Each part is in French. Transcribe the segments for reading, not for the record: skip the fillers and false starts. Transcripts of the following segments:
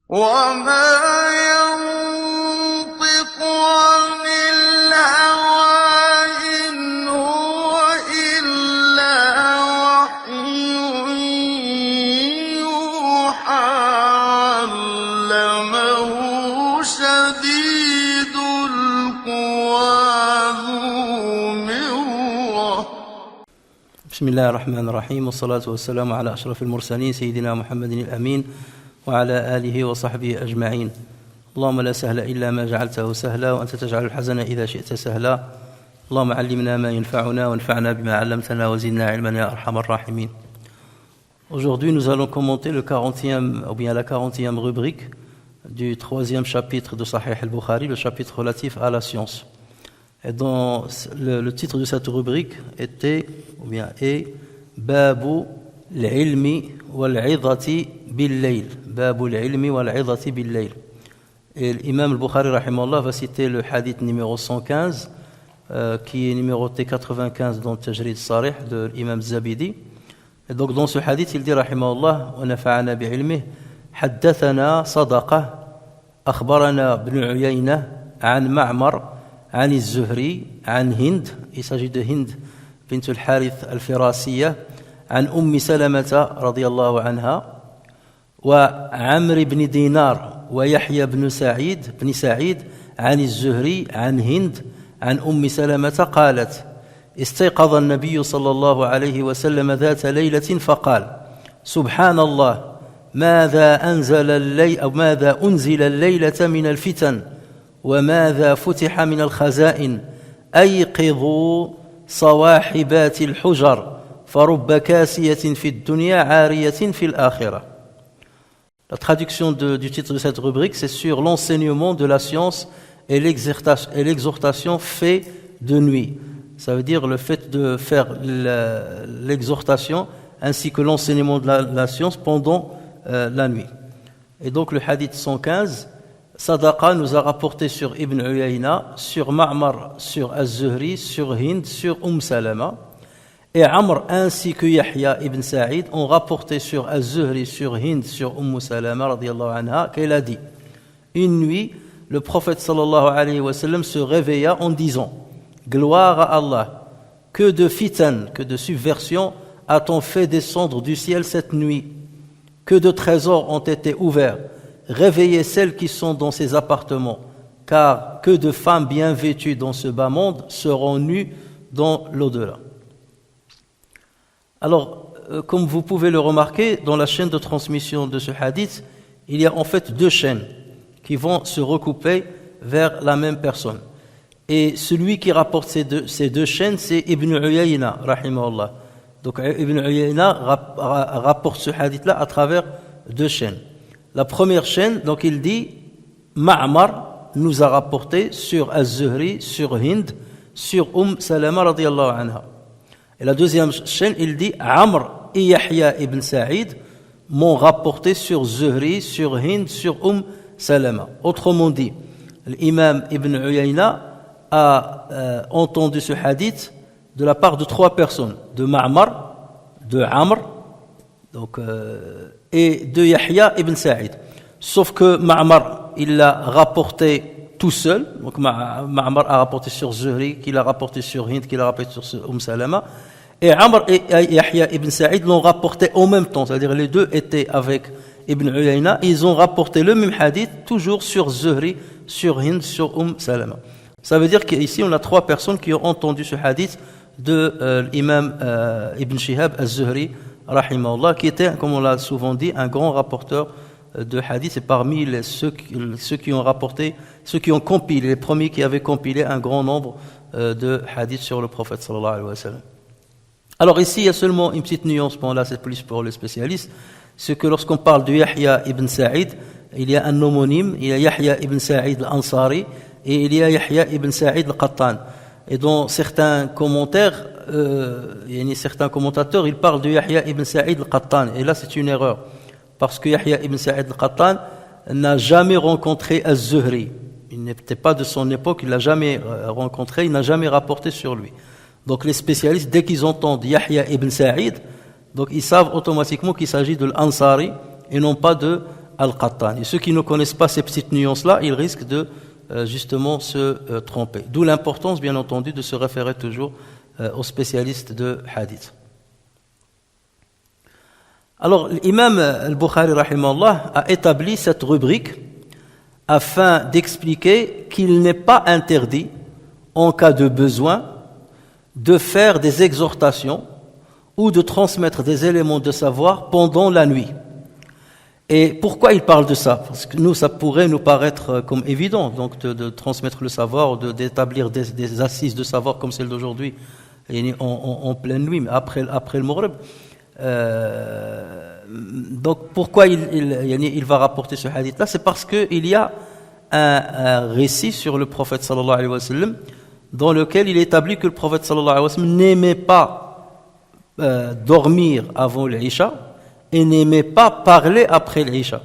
وما ينطق عن الهوى إن هو إلا وحي يوحى علمه شديد القوى ذو مرة. بسم الله الرحمن الرحيم والصلاة والسلام على أشرف المرسلين سيدنا محمد الأمين وعلى آله وصحبه أجمعين. اللهم لا سهل إلا ما جعلته سهلا وأنت تجعل الحزن إذا شئت سهلا. اللهم علمنا ما ينفعنا وانفعنا بما علمتنا وزدنا علما يا أرحم الراحمين. Aujourd'hui, nous allons commenter le 40e, ou bien la 40e rubrique du 3e chapitre de Sahih al-Bukhari, le chapitre relatif à la science. Et dans le titre de cette rubrique était, ou bien est, Babu l'ilmi wal-'idhati bil-layl. Babu l'ilmi wal-'idhati bil-layl. Et l'imam al-Bukhari, rahimahullah, va citer le hadith numéro 115, qui est numéroté 95 dans le Tajrid Sarih de l'imam Zabidi. Et donc dans ce hadith, il dit, rahimahullah, wa nafa'ana bi'ilmih, haddathana sadaqa, akhbarana ibn Uyayna, an Ma'mar, عن الزهري عن هند يسجد هند بنت الحارث الفراسية عن أم سلمة رضي الله عنها وعمر بن دينار ويحيى بن سعيد عن الزهري عن هند عن أم سلمة قالت استيقظ النبي صلى الله عليه وسلم ذات ليلة فقال سبحان الله ماذا أنزل الليلة من الفتن وماذا فتح من الخزائن أيقظوا صواحبات الحجر فرب كاسية في الدنيا عارية في الآخرة. La traduction du titre de cette rubrique, c'est sur l'enseignement de la science et l'exhortation fait de nuit. Ça veut dire le fait de faire l'exhortation ainsi que l'enseignement de la science pendant la nuit. Et donc le hadith 115, Sadaqa nous a rapporté sur Ibn Uyayna, sur Ma'mar, sur Az-Zuhri, sur Hind, sur Salama. Et Amr ainsi que Yahya ibn Sa'id ont rapporté sur Az-Zuhri, sur Hind, sur Salama radiyallahu anha, qu'elle a dit: une nuit, le prophète sallallahu alayhi wa sallam se réveilla en disant: gloire à Allah, que de fitan, que de subversion a-t-on fait descendre du ciel cette nuit, que de trésors ont été ouverts. Réveillez celles qui sont dans ces appartements, car que de femmes bien vêtues dans ce bas monde seront nues dans l'au-delà. Alors, comme vous pouvez le remarquer, dans la chaîne de transmission de ce hadith, il y a en fait deux chaînes qui vont se recouper vers la même personne. Et celui qui rapporte ces deux chaînes, c'est Ibn Uyayna, rahimahullah. Donc Ibn Uyayna rapporte ce hadith-là à travers deux chaînes. La première chaîne, donc il dit, Ma'mar nous a rapporté sur Az-Zuhri, sur Hind, sur Salama radiyallahu anha. Et la deuxième chaîne, il dit, Amr et Yahya ibn Sa'id m'ont rapporté sur Zuhri, sur Hind, sur Salama. Autrement dit, l'imam Ibn Uyayna a entendu ce hadith de la part de trois personnes, de Ma'mar, de Amr, donc et de Yahya ibn Sa'id. Sauf que Ma'mar, il l'a rapporté tout seul. Donc Ma'mar a rapporté sur Zuhri, qu'il a rapporté sur Hind, qu'il a rapporté sur Salama. Et Amr et Yahya ibn Sa'id l'ont rapporté en même temps. C'est-à-dire les deux étaient avec Ibn Uyayna. Ils ont rapporté le même hadith, toujours sur Zuhri, sur Hind, sur Salama. Ça veut dire qu'ici, on a trois personnes qui ont entendu ce hadith de l'imam Ibn Shihab az-Zuhri, rahimahullah, qui était, comme on l'a souvent dit, un grand rapporteur de hadith, et parmi ceux qui ont rapporté, ceux qui ont compilé, les premiers qui avaient compilé un grand nombre de hadiths sur le prophète sallallahu alayhi wa sallam. Alors ici, il y a seulement une petite nuance, bon là c'est plus pour les spécialistes, c'est que lorsqu'on parle de Yahya ibn Sa'id, il y a un homonyme, il y a Yahya ibn Sa'id al-Ansari, et il y a Yahya ibn Sa'id al-Qattan. Et dans certains commentaires, certains commentateurs, ils parlent de Yahya ibn Sa'id al-Qattan. Et là, c'est une erreur. Parce que Yahya ibn Sa'id al-Qattan n'a jamais rencontré Az-Zuhri. Il n'était pas de son époque, il l'a jamais rencontré, il n'a jamais rapporté sur lui. Donc les spécialistes, dès qu'ils entendent Yahya ibn Sa'id, donc ils savent automatiquement qu'il s'agit de l'Ansari et non pas de al-Qattan. Et ceux qui ne connaissent pas ces petites nuances-là, ils risquent de justement se tromper. D'où l'importance, bien entendu, de se référer toujours aux spécialistes de hadith. Alors, l'imam al-Bukhari, rahimahullah, a établi cette rubrique afin d'expliquer qu'il n'est pas interdit, en cas de besoin, de faire des exhortations ou de transmettre des éléments de savoir pendant la nuit. Et pourquoi il parle de ça? Parce que nous, ça pourrait nous paraître comme évident, donc de transmettre le savoir, ou d'établir des assises de savoir comme celle d'aujourd'hui, en pleine nuit, mais après le Maghrib. Donc pourquoi il va rapporter ce hadith-là? C'est parce qu'il y a un récit sur le prophète sallallahu alayhi wa sallam, dans lequel il établit que le prophète sallallahu alayhi wa sallam n'aimait pas dormir avant l'Isha et n'aimait pas parler après l'Isha.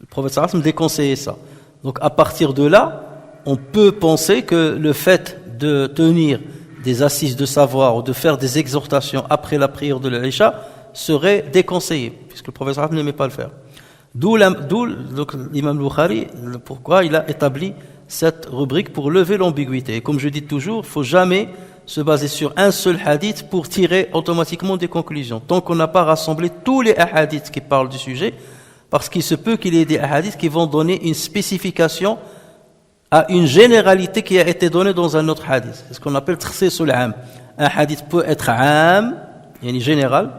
Le prophète sallallahu alayhi wa sallam déconseillait ça. Donc à partir de là, on peut penser que le fait de tenir des assises de savoir ou de faire des exhortations après la prière de l'Isha serait déconseillé, puisque le prophète sallallahu alayhi wa sallam n'aimait pas le faire. D'où l'imam Bukhari, pourquoi il a établi cette rubrique pour lever l'ambiguïté. Et comme je dis toujours, il ne faut jamais se baser sur un seul hadith pour tirer automatiquement des conclusions. Tant qu'on n'a pas rassemblé tous les hadiths qui parlent du sujet, parce qu'il se peut qu'il y ait des hadiths qui vont donner une spécification à une généralité qui a été donnée dans un autre hadith. C'est ce qu'on appelle takhsisul am. Un hadith peut être am, yani général,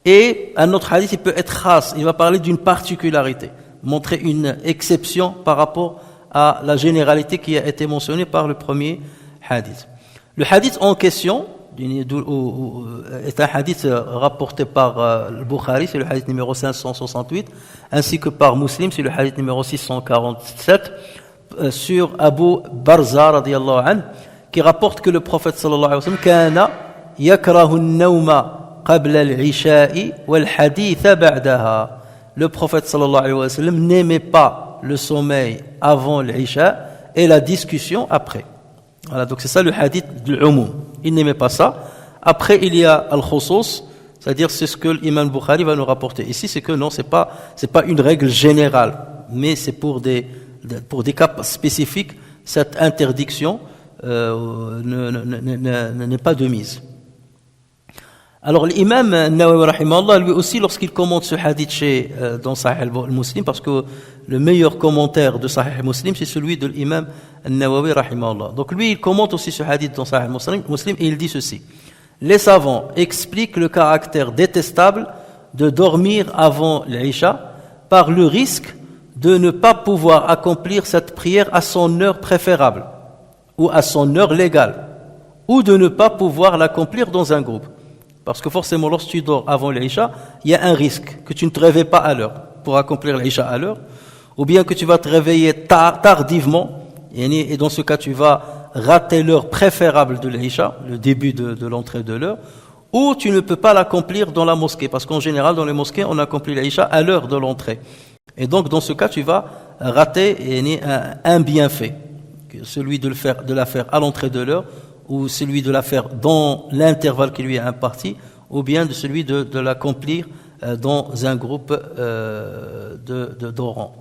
et un autre hadith il peut être khas, il va parler d'une particularité, montrer une exception par rapport à la généralité qui a été mentionnée par le premier hadith. Le hadith en question est un hadith rapporté par le Bukhari, c'est le hadith numéro 568, ainsi que par Muslim, c'est le hadith numéro 647, sur Abu Barza radiyallahu anhu, qui rapporte que le prophète sallallahu alayhi wa sallam kana yakrahu an-nawma qabla al-isha'i wal-haditha ba'daha. Le prophète sallallahu alayhi wa sallam n'aimait pas le sommeil avant l'Isha et la discussion après. Voilà, donc c'est ça le hadith de l'umum. Il n'aimait pas ça. Après, il y a al-khusus, c'est-à-dire c'est ce que l'imam Bukhari va nous rapporter. Ici, c'est que non, c'est pas une règle générale, mais c'est pour des cas spécifiques, cette interdiction n'est pas de mise. Alors l'imam Nawawi rahimahullah, lui aussi, lorsqu'il commente ce hadith dans Sahih al-Muslim, parce que le meilleur commentaire de Sahih al-Muslim, c'est celui de l'imam Nawawi rahimahullah. Donc lui, il commente aussi ce hadith dans Sahih al-Muslim et il dit ceci: les savants expliquent le caractère détestable de dormir avant l'Isha par le risque de ne pas pouvoir accomplir cette prière à son heure préférable ou à son heure légale, ou de ne pas pouvoir l'accomplir dans un groupe. Parce que forcément, lorsque tu dors avant l'Isha, il y a un risque que tu ne te réveilles pas à l'heure pour accomplir l'Isha à l'heure, ou bien que tu vas te réveiller tardivement, et dans ce cas, tu vas rater l'heure préférable de l'Isha, le début de l'entrée de l'heure, ou tu ne peux pas l'accomplir dans la mosquée, parce qu'en général, dans les mosquées, on accomplit l'Isha à l'heure de l'entrée. Et donc, dans ce cas, tu vas rater un bienfait, celui de la faire à l'entrée de l'heure, ou celui de la faire dans l'intervalle qui lui est imparti, ou bien de celui de l'accomplir dans un groupe d'orants.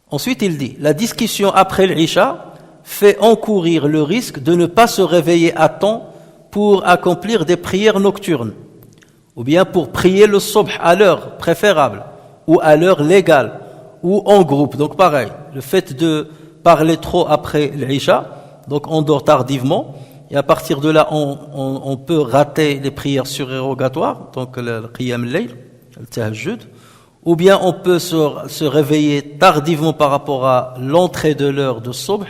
Ensuite, il dit, la discussion après l'Isha fait encourir le risque de ne pas se réveiller à temps pour accomplir des prières nocturnes, ou bien pour prier le subh à l'heure préférable, ou à l'heure légale, ou en groupe. Donc pareil, le fait de parler trop après l'Isha, donc on dort tardivement, et à partir de là, on peut rater les prières surérogatoires, donc le qiyam al-layl, le tahajjud, ou bien on peut se réveiller tardivement par rapport à l'entrée de l'heure de subh,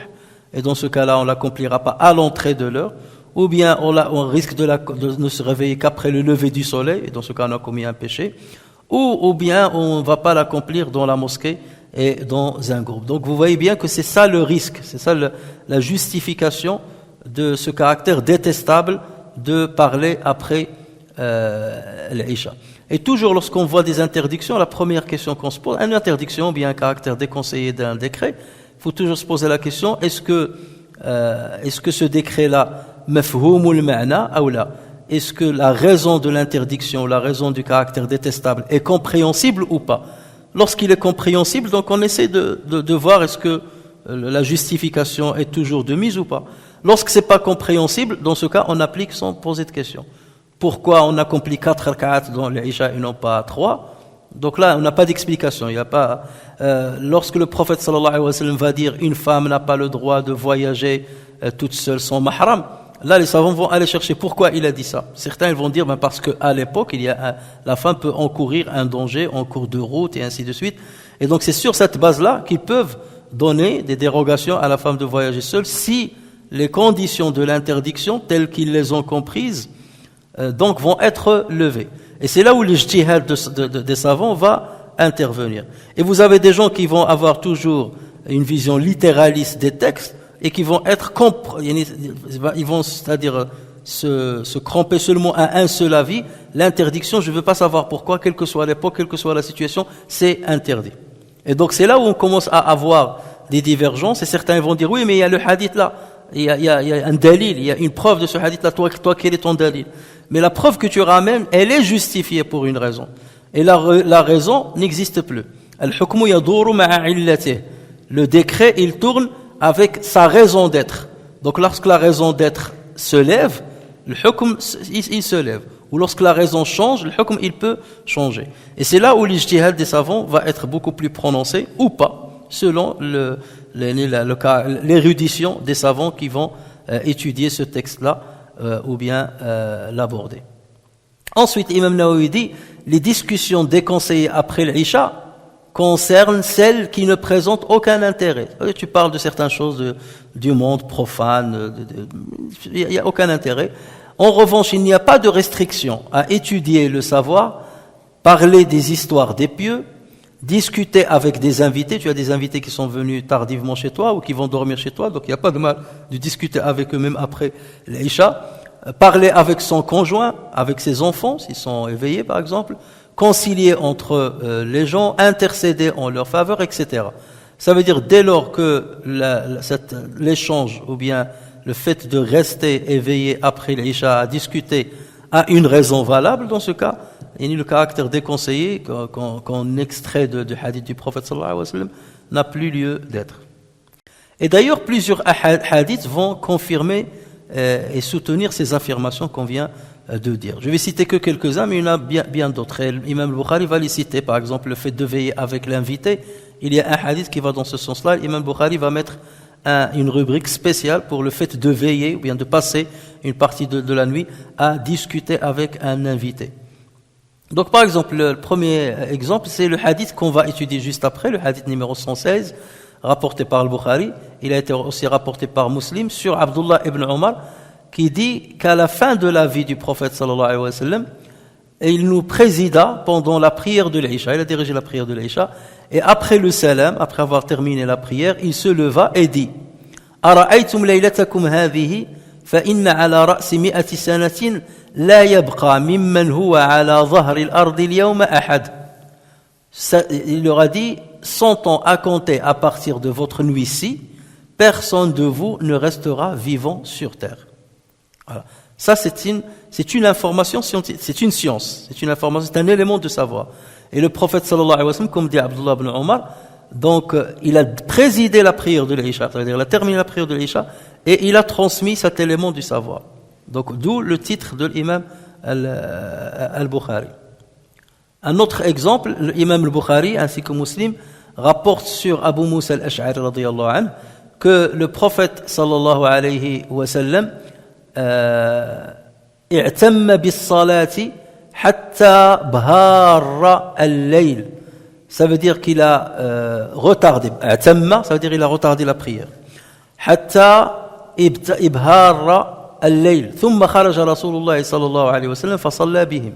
et dans ce cas-là, on ne l'accomplira pas à l'entrée de l'heure, ou bien on risque de ne se réveiller qu'après le lever du soleil, et dans ce cas, on a commis un péché, ou bien on ne va pas l'accomplir dans la mosquée et dans un groupe. Donc vous voyez bien que c'est ça le risque, c'est ça la justification de ce caractère détestable de parler après l'Isha. Et toujours lorsqu'on voit des interdictions, la première question qu'on se pose, une interdiction ou bien un caractère déconseillé d'un décret, il faut toujours se poser la question, est-ce que ce décret-là, mafhoumul ma'na ou la, est-ce que la raison de l'interdiction, la raison du caractère détestable est compréhensible ou pas? Lorsqu'il est compréhensible, donc on essaie de voir est-ce que la justification est toujours de mise ou pas. Lorsque c'est pas compréhensible, dans ce cas, on applique sans poser de questions. Pourquoi on accomplit 4 rak'at dans l'Isha et non pas 3? Donc là, on n'a pas d'explication. Il y a pas, lorsque le prophète sallallahu alayhi wa sallam va dire une femme n'a pas le droit de voyager toute seule sans mahram, là les savants vont aller chercher pourquoi il a dit ça. Certains ils vont dire parce que à l'époque la femme peut encourir un danger en cours de route et ainsi de suite. Et donc c'est sur cette base-là qu'ils peuvent donner des dérogations à la femme de voyager seule si les conditions de l'interdiction telles qu'ils les ont comprises donc vont être levées. Et c'est là où l'ijtihad des savants va intervenir. Et vous avez des gens qui vont avoir toujours une vision littéraliste des textes et qui vont être ils vont c'est-à-dire se cramper seulement à un seul avis. L'interdiction, je ne veux pas savoir pourquoi, quelle que soit l'époque, quelle que soit la situation, c'est interdit. Et donc c'est là où on commence à avoir des divergences et certains vont dire oui mais il y a le hadith là, il y a un dalil, il y a une preuve de ce hadith là, toi quel est ton dalil? Mais la preuve que tu ramènes, elle est justifiée pour une raison. Et la raison n'existe plus. Al-hukmu yaduru ma'a illatihi. Le décret, il tourne avec sa raison d'être. Donc lorsque la raison d'être se lève, le hukm, il se lève. Ou lorsque la raison change, le hukm, il peut changer. Et c'est là où l'ijtihad des savants va être beaucoup plus prononcé, ou pas, selon l'érudition des savants qui vont étudier ce texte-là, ou bien l'aborder. Ensuite, Imam Nawawi dit, les discussions déconseillées après l'Isha concernent celles qui ne présentent aucun intérêt. Tu parles de certaines choses du monde profane, il n'y a aucun intérêt. En revanche, il n'y a pas de restriction à étudier le savoir, parler des histoires des pieux, discuter avec des invités. Tu as des invités qui sont venus tardivement chez toi ou qui vont dormir chez toi, donc il n'y a pas de mal de discuter avec eux même après l'Isha. Parler avec son conjoint, avec ses enfants, s'ils sont éveillés par exemple, concilier entre les gens, intercéder en leur faveur, etc. Ça veut dire dès lors que l'échange ou bien le fait de rester éveillé après l'Isha à discuter a une raison valable, dans ce cas, et le caractère déconseillé qu'on extrait du hadith du prophète sallallahu alayhi wa sallam n'a plus lieu d'être. Et d'ailleurs, plusieurs hadiths vont confirmer et soutenir ces affirmations qu'on vient de dire. Je vais citer que quelques-uns, mais il y en a bien d'autres. Imam Bukhari va les citer, par exemple, le fait de veiller avec l'invité. Il y a un hadith qui va dans ce sens-là. Imam Bukhari va mettre une rubrique spéciale pour le fait de veiller, ou bien de passer une partie de la nuit à discuter avec un invité. Donc, par exemple, le premier exemple, c'est le hadith qu'on va étudier juste après, le hadith numéro 116, rapporté par le Bukhari. Il a été aussi rapporté par Muslim sur Abdullah ibn Omar, qui dit qu'à la fin de la vie du prophète sallallahu alayhi wa sallam, il nous présida pendant la prière de l'Isha. Il a dirigé la prière de l'Isha. Et après le salam, après avoir terminé la prière, il se leva et dit: Ara'aytum laylatakum hadhihi fa inna ala ra'si mi'ati sanatin la yabqa mimman huwa ala dhahri al-ardi al-yawma ahad. Il leur a dit: 100 ans à compter à partir de votre nuit-ci, personne de vous ne restera vivant sur terre. Voilà. Ça, c'est une information scientifique, c'est une science, c'est une information, c'est un élément de savoir. Et le prophète sallallahu alayhi wa sallam, comme dit Abdullah ibn Omar, donc il a présidé la prière de l'Isha, c'est-à-dire il a terminé la prière de l'Isha et il a transmis cet élément du savoir. Donc d'où le titre de l'imam al-Bukhari. Un autre exemple, l'imam al-Bukhari ainsi que Muslim rapporte sur Abu Musa al-Ash'ari radiyallahu anhu que le prophète sallallahu alayhi wa sallam i'tamma bis-salati hatta bhara al-layl. Ça veut dire qu'il a retardé. I'tamma, ça veut dire il a retardé la prière. Hatta ibhara al-layl. Thumma kharaja Rasulullah sallallahu alayhi wa sallam fa salla bihim.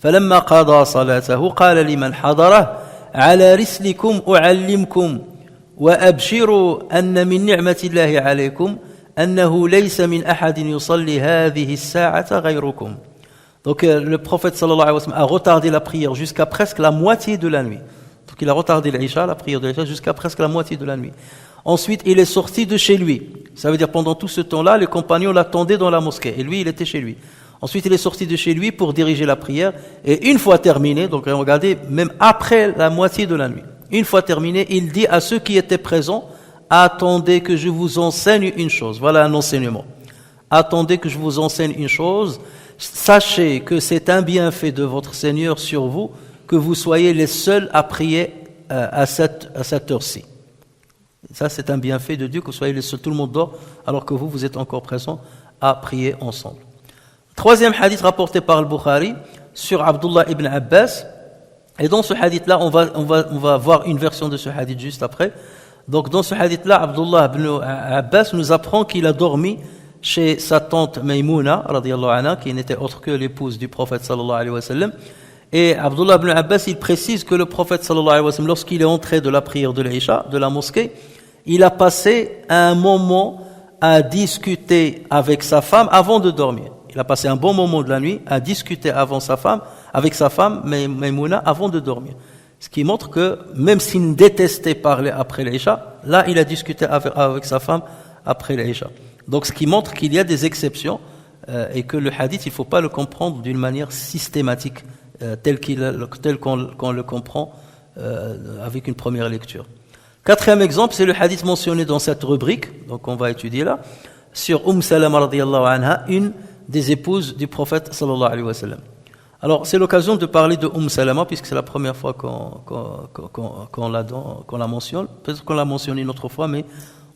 فلما قضى صلاته قال لمن حضره على رسلكم أعلمكم وأبشروا أن من نعمة الله عليكم أنه ليس من أحد يصلي هذه الساعة غيركم. Donc le prophète sallallahu alayhi wa sallam a retardé la prière jusqu'à presque la moitié de la nuit. Donc il a retardé l'Isha, la prière de l'Isha, jusqu'à presque la moitié de la nuit. Ensuite, il est sorti de chez lui. Ça veut dire pendant tout ce temps-là, les compagnons l'attendaient dans la mosquée et lui, il était chez lui. Ensuite, il est sorti de chez lui pour diriger la prière. Et une fois terminé, donc regardez, même après la moitié de la nuit, une fois terminé, il dit à ceux qui étaient présents, attendez que je vous enseigne une chose. Voilà un enseignement. Attendez que je vous enseigne une chose. Sachez que c'est un bienfait de votre Seigneur sur vous, que vous soyez les seuls à prier à cette heure-ci. Ça, c'est un bienfait de Dieu, que vous soyez les seuls. Tout le monde dort, alors que vous êtes encore présents à prier ensemble. Troisième hadith rapporté par le Bukhari sur Abdullah ibn Abbas. Et dans ce hadith-là, on va voir une version de ce hadith juste après. Donc dans ce hadith-là, Abdullah ibn Abbas nous apprend qu'il a dormi chez sa tante Maïmouna, radiyallahu anha, qui n'était autre que l'épouse du prophète sallallahu alayhi wa sallam. Et Abdullah ibn Abbas, il précise que le prophète sallallahu alayhi wa sallam, lorsqu'il est entré de la prière de l'Isha, de la mosquée, il a passé un moment à discuter avec sa femme avant de dormir. Il a passé un bon moment de la nuit à discuter avec sa femme, Maïmouna, avant de dormir. Ce qui montre que, même s'il détestait parler après l'Isha, là, il a discuté avec sa femme après l'Isha. Donc, ce qui montre qu'il y a des exceptions et que le hadith, il ne faut pas le comprendre d'une manière systématique, tel qu'on le comprend avec une première lecture. Quatrième exemple, c'est le hadith mentionné dans cette rubrique, donc on va étudier là, sur Salama radiyallahu anha, une des épouses du prophète sallallahu alayhi wa sallam. Alors, c'est l'occasion de parler de Salama, puisque c'est la première fois qu'on la mentionne. Peut-être qu'on l'a mentionné une autre fois, mais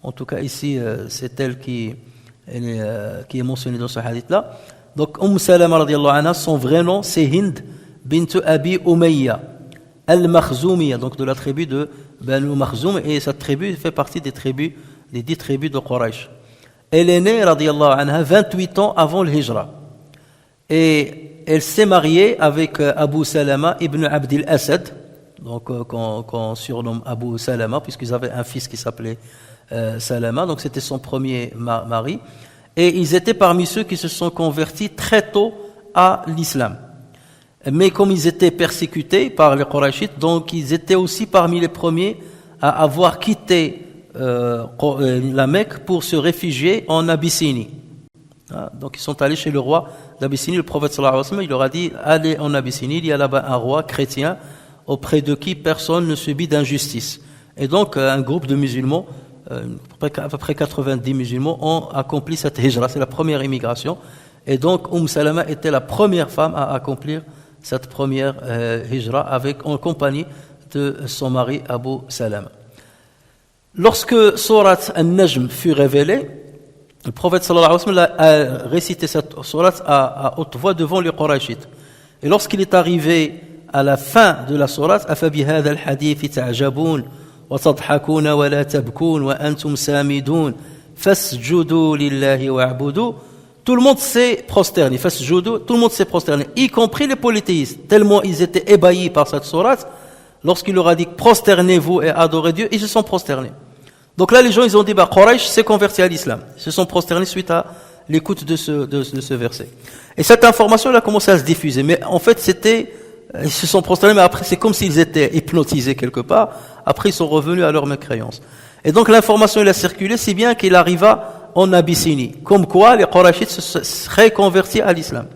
en tout cas ici, c'est elle qui est mentionnée dans ce hadith-là. Donc, Salama radiyallahu anha, son vrai nom, c'est Hind bint Abi Umayya al-Makhzoumiya, donc de la tribu de Banu Makhzoum, et cette tribu fait partie des 10 tribus de Quraysh. Elle est née, radiyallahu anha, 28 ans avant le Hijra. Et elle s'est mariée avec Abu Salama ibn Abdil Asad, donc qu'on surnomme Abu Salama, puisqu'ils avaient un fils qui s'appelait Salama, donc c'était son premier mari. Et ils étaient parmi ceux qui se sont convertis très tôt à l'islam. Mais comme ils étaient persécutés par les Qurayshites, donc ils étaient aussi parmi les premiers à avoir quitté la Mecque pour se réfugier en Abyssinie. Donc ils sont allés chez le roi d'Abyssinie, le prophète sallallahu alayhi wa sallam, il leur a dit, allez en Abyssinie, il y a là-bas un roi chrétien auprès de qui personne ne subit d'injustice. Et donc un groupe de musulmans, à peu près 90 musulmans, ont accompli cette hijra, c'est la première immigration. Et donc Salama était la première femme à accomplir cette première hijra en compagnie de son mari Abu Salama. Lorsque Surat An-Najm fut révélée, le prophète sallallahu alayhi wa sallam a récité cette surat à haute voix devant les Qurayshites. Et lorsqu'il est arrivé à la fin de la surat, أَفَبِهَذَا الْحَدِيثِ تَعْجَبُونَ وَتَضْحَكُونَ وَلَا تَبْكُونَ وَأَنْتُمْ سَامِدُونَ فَاسْجُدُوا لِلَّهِ وَاعْبُدُوا. Tout le monde s'est prosterné, فَاسْجُدُوا, tout le monde s'est prosterné, y compris les polythéistes, tellement ils étaient ébahis par cette surat. Lorsqu'il leur a dit prosternez-vous et adorez Dieu, ils se sont prosternés. Donc là, les gens, ils ont dit, Quraysh s'est converti à l'islam. Ils se sont prosternés suite à l'écoute de ce verset. Et cette information, elle a commencé à se diffuser. Mais en fait, ils se sont prosternés, mais après, c'est comme s'ils étaient hypnotisés quelque part. Après, ils sont revenus à leur mécréance. Et donc, l'information, elle a circulé, si bien qu'il arriva en Abyssinie. Comme quoi, les Qurayshites se seraient convertis à l'islam.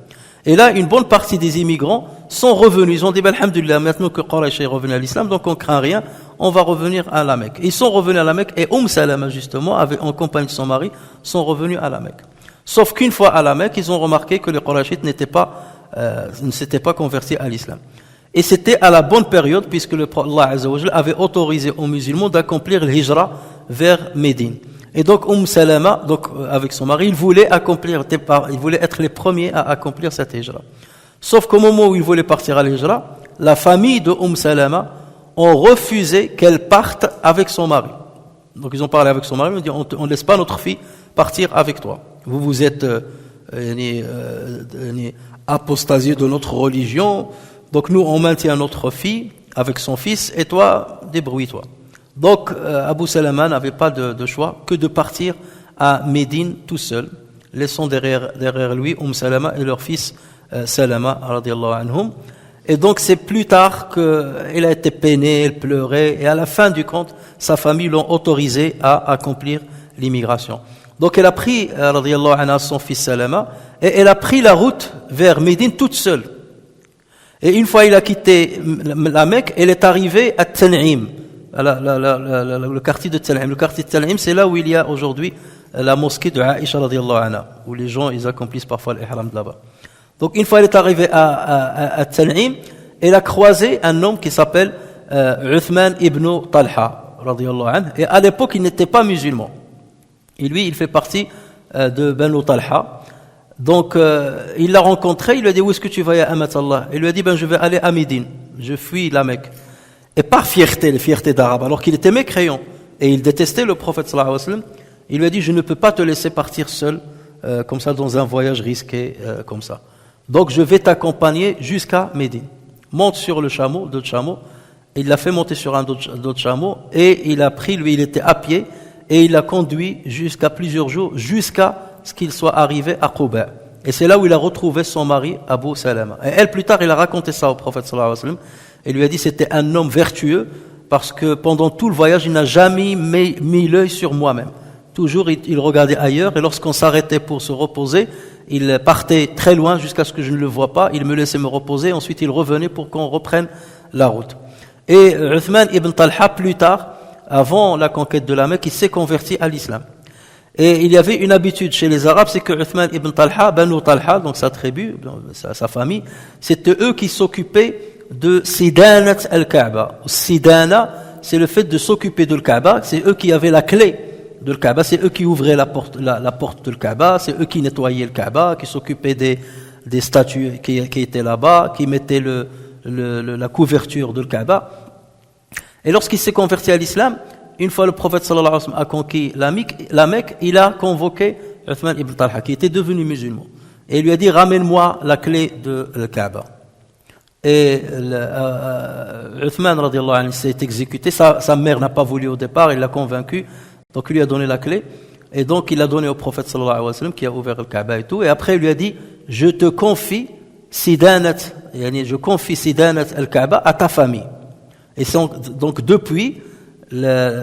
Et là, une bonne partie des immigrants sont revenus. Ils ont dit, alhamdulillah, maintenant que Quraysh est revenu à l'islam, donc on craint rien, on va revenir à la Mecque. Ils sont revenus à la Mecque et Salama, justement, en compagnie de son mari, sont revenus à la Mecque. Sauf qu'une fois à la Mecque, ils ont remarqué que les Qurayshites ne s'étaient pas convertis à l'islam. Et c'était à la bonne période, puisque Allah Azza wa Jalla avait autorisé aux musulmans d'accomplir le hijra vers Médine. Et donc Salama, avec son mari, il voulait être les premiers à accomplir cette hijra. Sauf qu'au moment où il voulait partir à l'hijra, la famille de Salama ont refusé qu'elle parte avec son mari. Donc ils ont parlé avec son mari, ils ont dit on ne laisse pas notre fille partir avec toi. Vous êtes apostasiés de notre religion, donc nous on maintient notre fille avec son fils et toi débrouille-toi. Donc Abu Salama n'avait pas de choix que de partir à Médine tout seul, laissant derrière lui Salama et leur fils Salama radiyallahu anhum. Et donc c'est plus tard qu'elle a été peinée, elle pleurait, et à la fin du compte, sa famille l'ont autorisé à accomplir l'immigration. Donc elle a pris, radiyallahu anha, son fils Salama, et elle a pris la route vers Médine toute seule. Et une fois il a quitté la Mecque, elle est arrivée à Tan'im, le quartier de Tan'im. Le quartier de Tan'im, c'est là où il y a aujourd'hui la mosquée de Aïcha radiyallahu anha, où les gens ils accomplissent parfois l'ihram de là-bas. Donc une fois elle est arrivée à Tan'im, elle a croisé un homme qui s'appelle Uthman ibn Talha radiyallahu anhu. Et à l'époque il n'était pas musulman. Et lui il fait partie de Banu Talha. Donc il l'a rencontré, il lui a dit où est-ce que tu vas ya Amat Allah? Il lui a dit je vais aller à Médine, je fuis la Mecque. Et par fierté, la fierté d'arabe, alors qu'il était mécréant et il détestait le prophète sallallahu alayhi wa sallam, il lui a dit je ne peux pas te laisser partir seul comme ça dans un voyage risqué comme ça. Donc je vais t'accompagner jusqu'à Médine. Monte sur le chameau, d'autres chameaux. Il l'a fait monter sur un d'autres chameau et il a pris, lui il était à pied et il l'a conduit jusqu'à plusieurs jours, jusqu'à ce qu'il soit arrivé à Quba. Et c'est là où il a retrouvé son mari Abu Salama. Et elle plus tard il a raconté ça au prophète sallallahu alayhi wa sallam et lui a dit c'était un homme vertueux parce que pendant tout le voyage il n'a jamais mis l'œil sur moi-même. Toujours il regardait ailleurs et lorsqu'on s'arrêtait pour se reposer, il partait très loin jusqu'à ce que je ne le vois pas, il me laissait me reposer, ensuite il revenait pour qu'on reprenne la route. Et Uthman ibn Talha plus tard, avant la conquête de la Mecque, il s'est converti à l'islam. Et il y avait une habitude chez les Arabes, c'est que Uthman ibn Talha, Banu Talha, donc sa tribu, sa famille, c'était eux qui s'occupaient de Sidanat al-Kaaba. Sidana, c'est le fait de s'occuper de l'Kaaba, c'est eux qui avaient la clé de l'Kaaba, c'est eux qui ouvraient la porte de l'Kaaba, c'est eux qui nettoyaient le Kaaba, qui s'occupaient des statues qui étaient là-bas, qui mettaient la couverture de l'Kaaba. Et lorsqu'il s'est converti à l'islam, une fois le prophète sallallahu alayhi wa sallam a conquis la Mecque, il a convoqué Uthman ibn Talha, qui était devenu musulman. Et il lui a dit, ramène-moi la clé de l'Kaaba. Et Uthman radiyallahu anhu s'est exécuté, sa mère n'a pas voulu au départ, il l'a convaincu. Donc il lui a donné la clé, et donc il l'a donné au prophète sallallahu alayhi wa sallam qui a ouvert le Kaaba et tout, et après il lui a dit, je te confie Sidanat al-Kaaba à ta famille. Et donc depuis,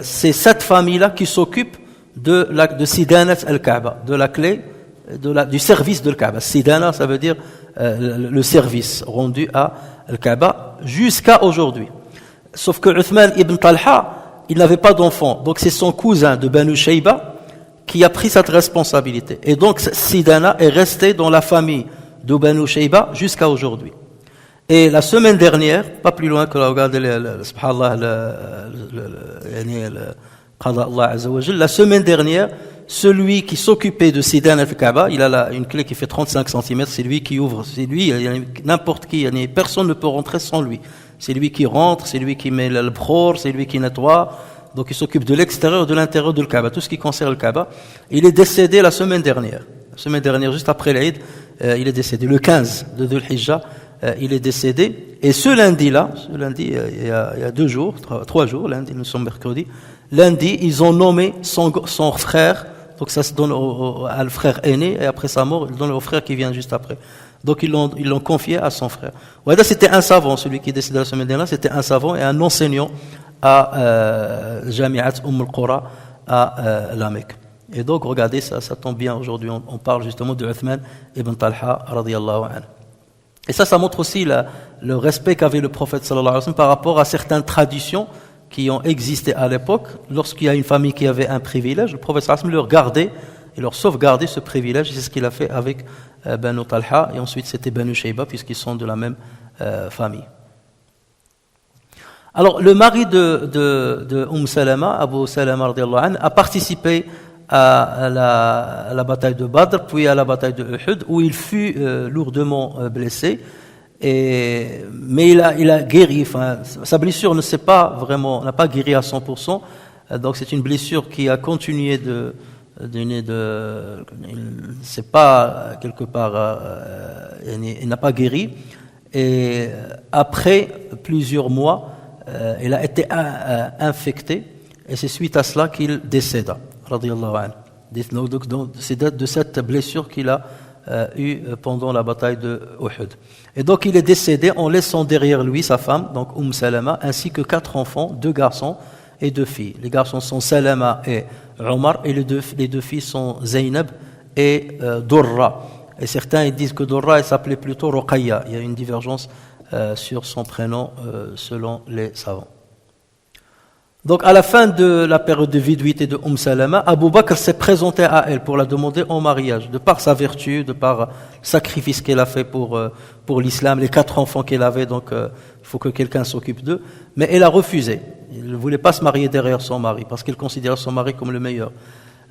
c'est cette famille-là qui s'occupe de Sidanat al-Kaaba, de la clé, du service de l'Kaaba. Sidana, ça veut dire le service rendu à al-Kaaba jusqu'à aujourd'hui. Sauf que Uthman ibn Talha, il n'avait pas d'enfant, donc c'est son cousin de Banu Shayba qui a pris cette responsabilité. Et donc Sidana est resté dans la famille de Banu Shayba jusqu'à aujourd'hui. Et la semaine dernière, pas plus loin que la semaine dernière, celui qui s'occupait de Sidana al-Kaaba, il a une clé qui fait 35 cm, c'est lui qui ouvre, c'est lui, n'importe qui, personne ne peut rentrer sans lui. C'est lui qui rentre, c'est lui qui met le bkhor, c'est lui qui nettoie. Donc il s'occupe de l'extérieur et de l'intérieur de l'Kaaba, tout ce qui concerne le Kaaba. Il est décédé la semaine dernière. La semaine dernière, juste après l'Aïd, il est décédé. Le 15 de Dhul Hijjah, il est décédé. Et ce lundi-là, il y a 2 jours, 3 jours, lundi, nous sommes mercredi. Lundi, ils ont nommé son frère. Donc ça se donne à le frère aîné, et après sa mort, il donne au frère qui vient juste après. Donc ils l'ont confié à son frère. Ouada, c'était un savant, celui qui est décédé la semaine dernière, c'était un savant et un enseignant à Jami'at al-Qura à la Mecque. Et donc regardez, ça tombe bien aujourd'hui, on parle justement de Uthman ibn Talha radiyallahu anhu. Et ça montre aussi le respect qu'avait le prophète sallallahu alayhi wa sallam par rapport à certaines traditions qui ont existé à l'époque. Lorsqu'il y a une famille qui avait un privilège, le prophète sallallahu alayhi wa sallam leur gardait et leur sauvegardait ce privilège. C'est ce qu'il a fait avec Banu Talha, et ensuite c'était Banu Shayba, puisqu'ils sont de la même famille. Alors le mari de Salama, Abu Salama radiyallahu anhu, a participé à la bataille de Badr, puis à la bataille de Uhud, où il fut lourdement blessé. Mais il a guéri. Enfin, sa blessure n'a pas guéri à 100%. Donc c'est une blessure qui a continué c'est pas quelque part, il n'a pas guéri. Et après plusieurs mois, il a été infecté, et c'est suite à cela qu'il décéda, radiyallahu anhu. Donc c'est de cette blessure qu'il a eu pendant la bataille de Uhud. Et donc il est décédé en laissant derrière lui sa femme, donc Salama, ainsi que 4 enfants, 2 garçons et 2 filles. Les garçons sont Salama et Omar, et les deux filles sont Zainab et Durra. Et certains ils disent que Durra elle s'appelait plutôt Ruqayya. Il y a une divergence sur son prénom selon les savants. Donc à la fin de la période de viduité de Salama, Abu Bakr s'est présenté à elle pour la demander en mariage, de par sa vertu, de par le sacrifice qu'elle a fait pour l'islam, les 4 enfants qu'elle avait, donc il faut que quelqu'un s'occupe d'eux. Mais elle a refusé. Elle ne voulait pas se marier derrière son mari, parce qu'elle considérait son mari comme le meilleur.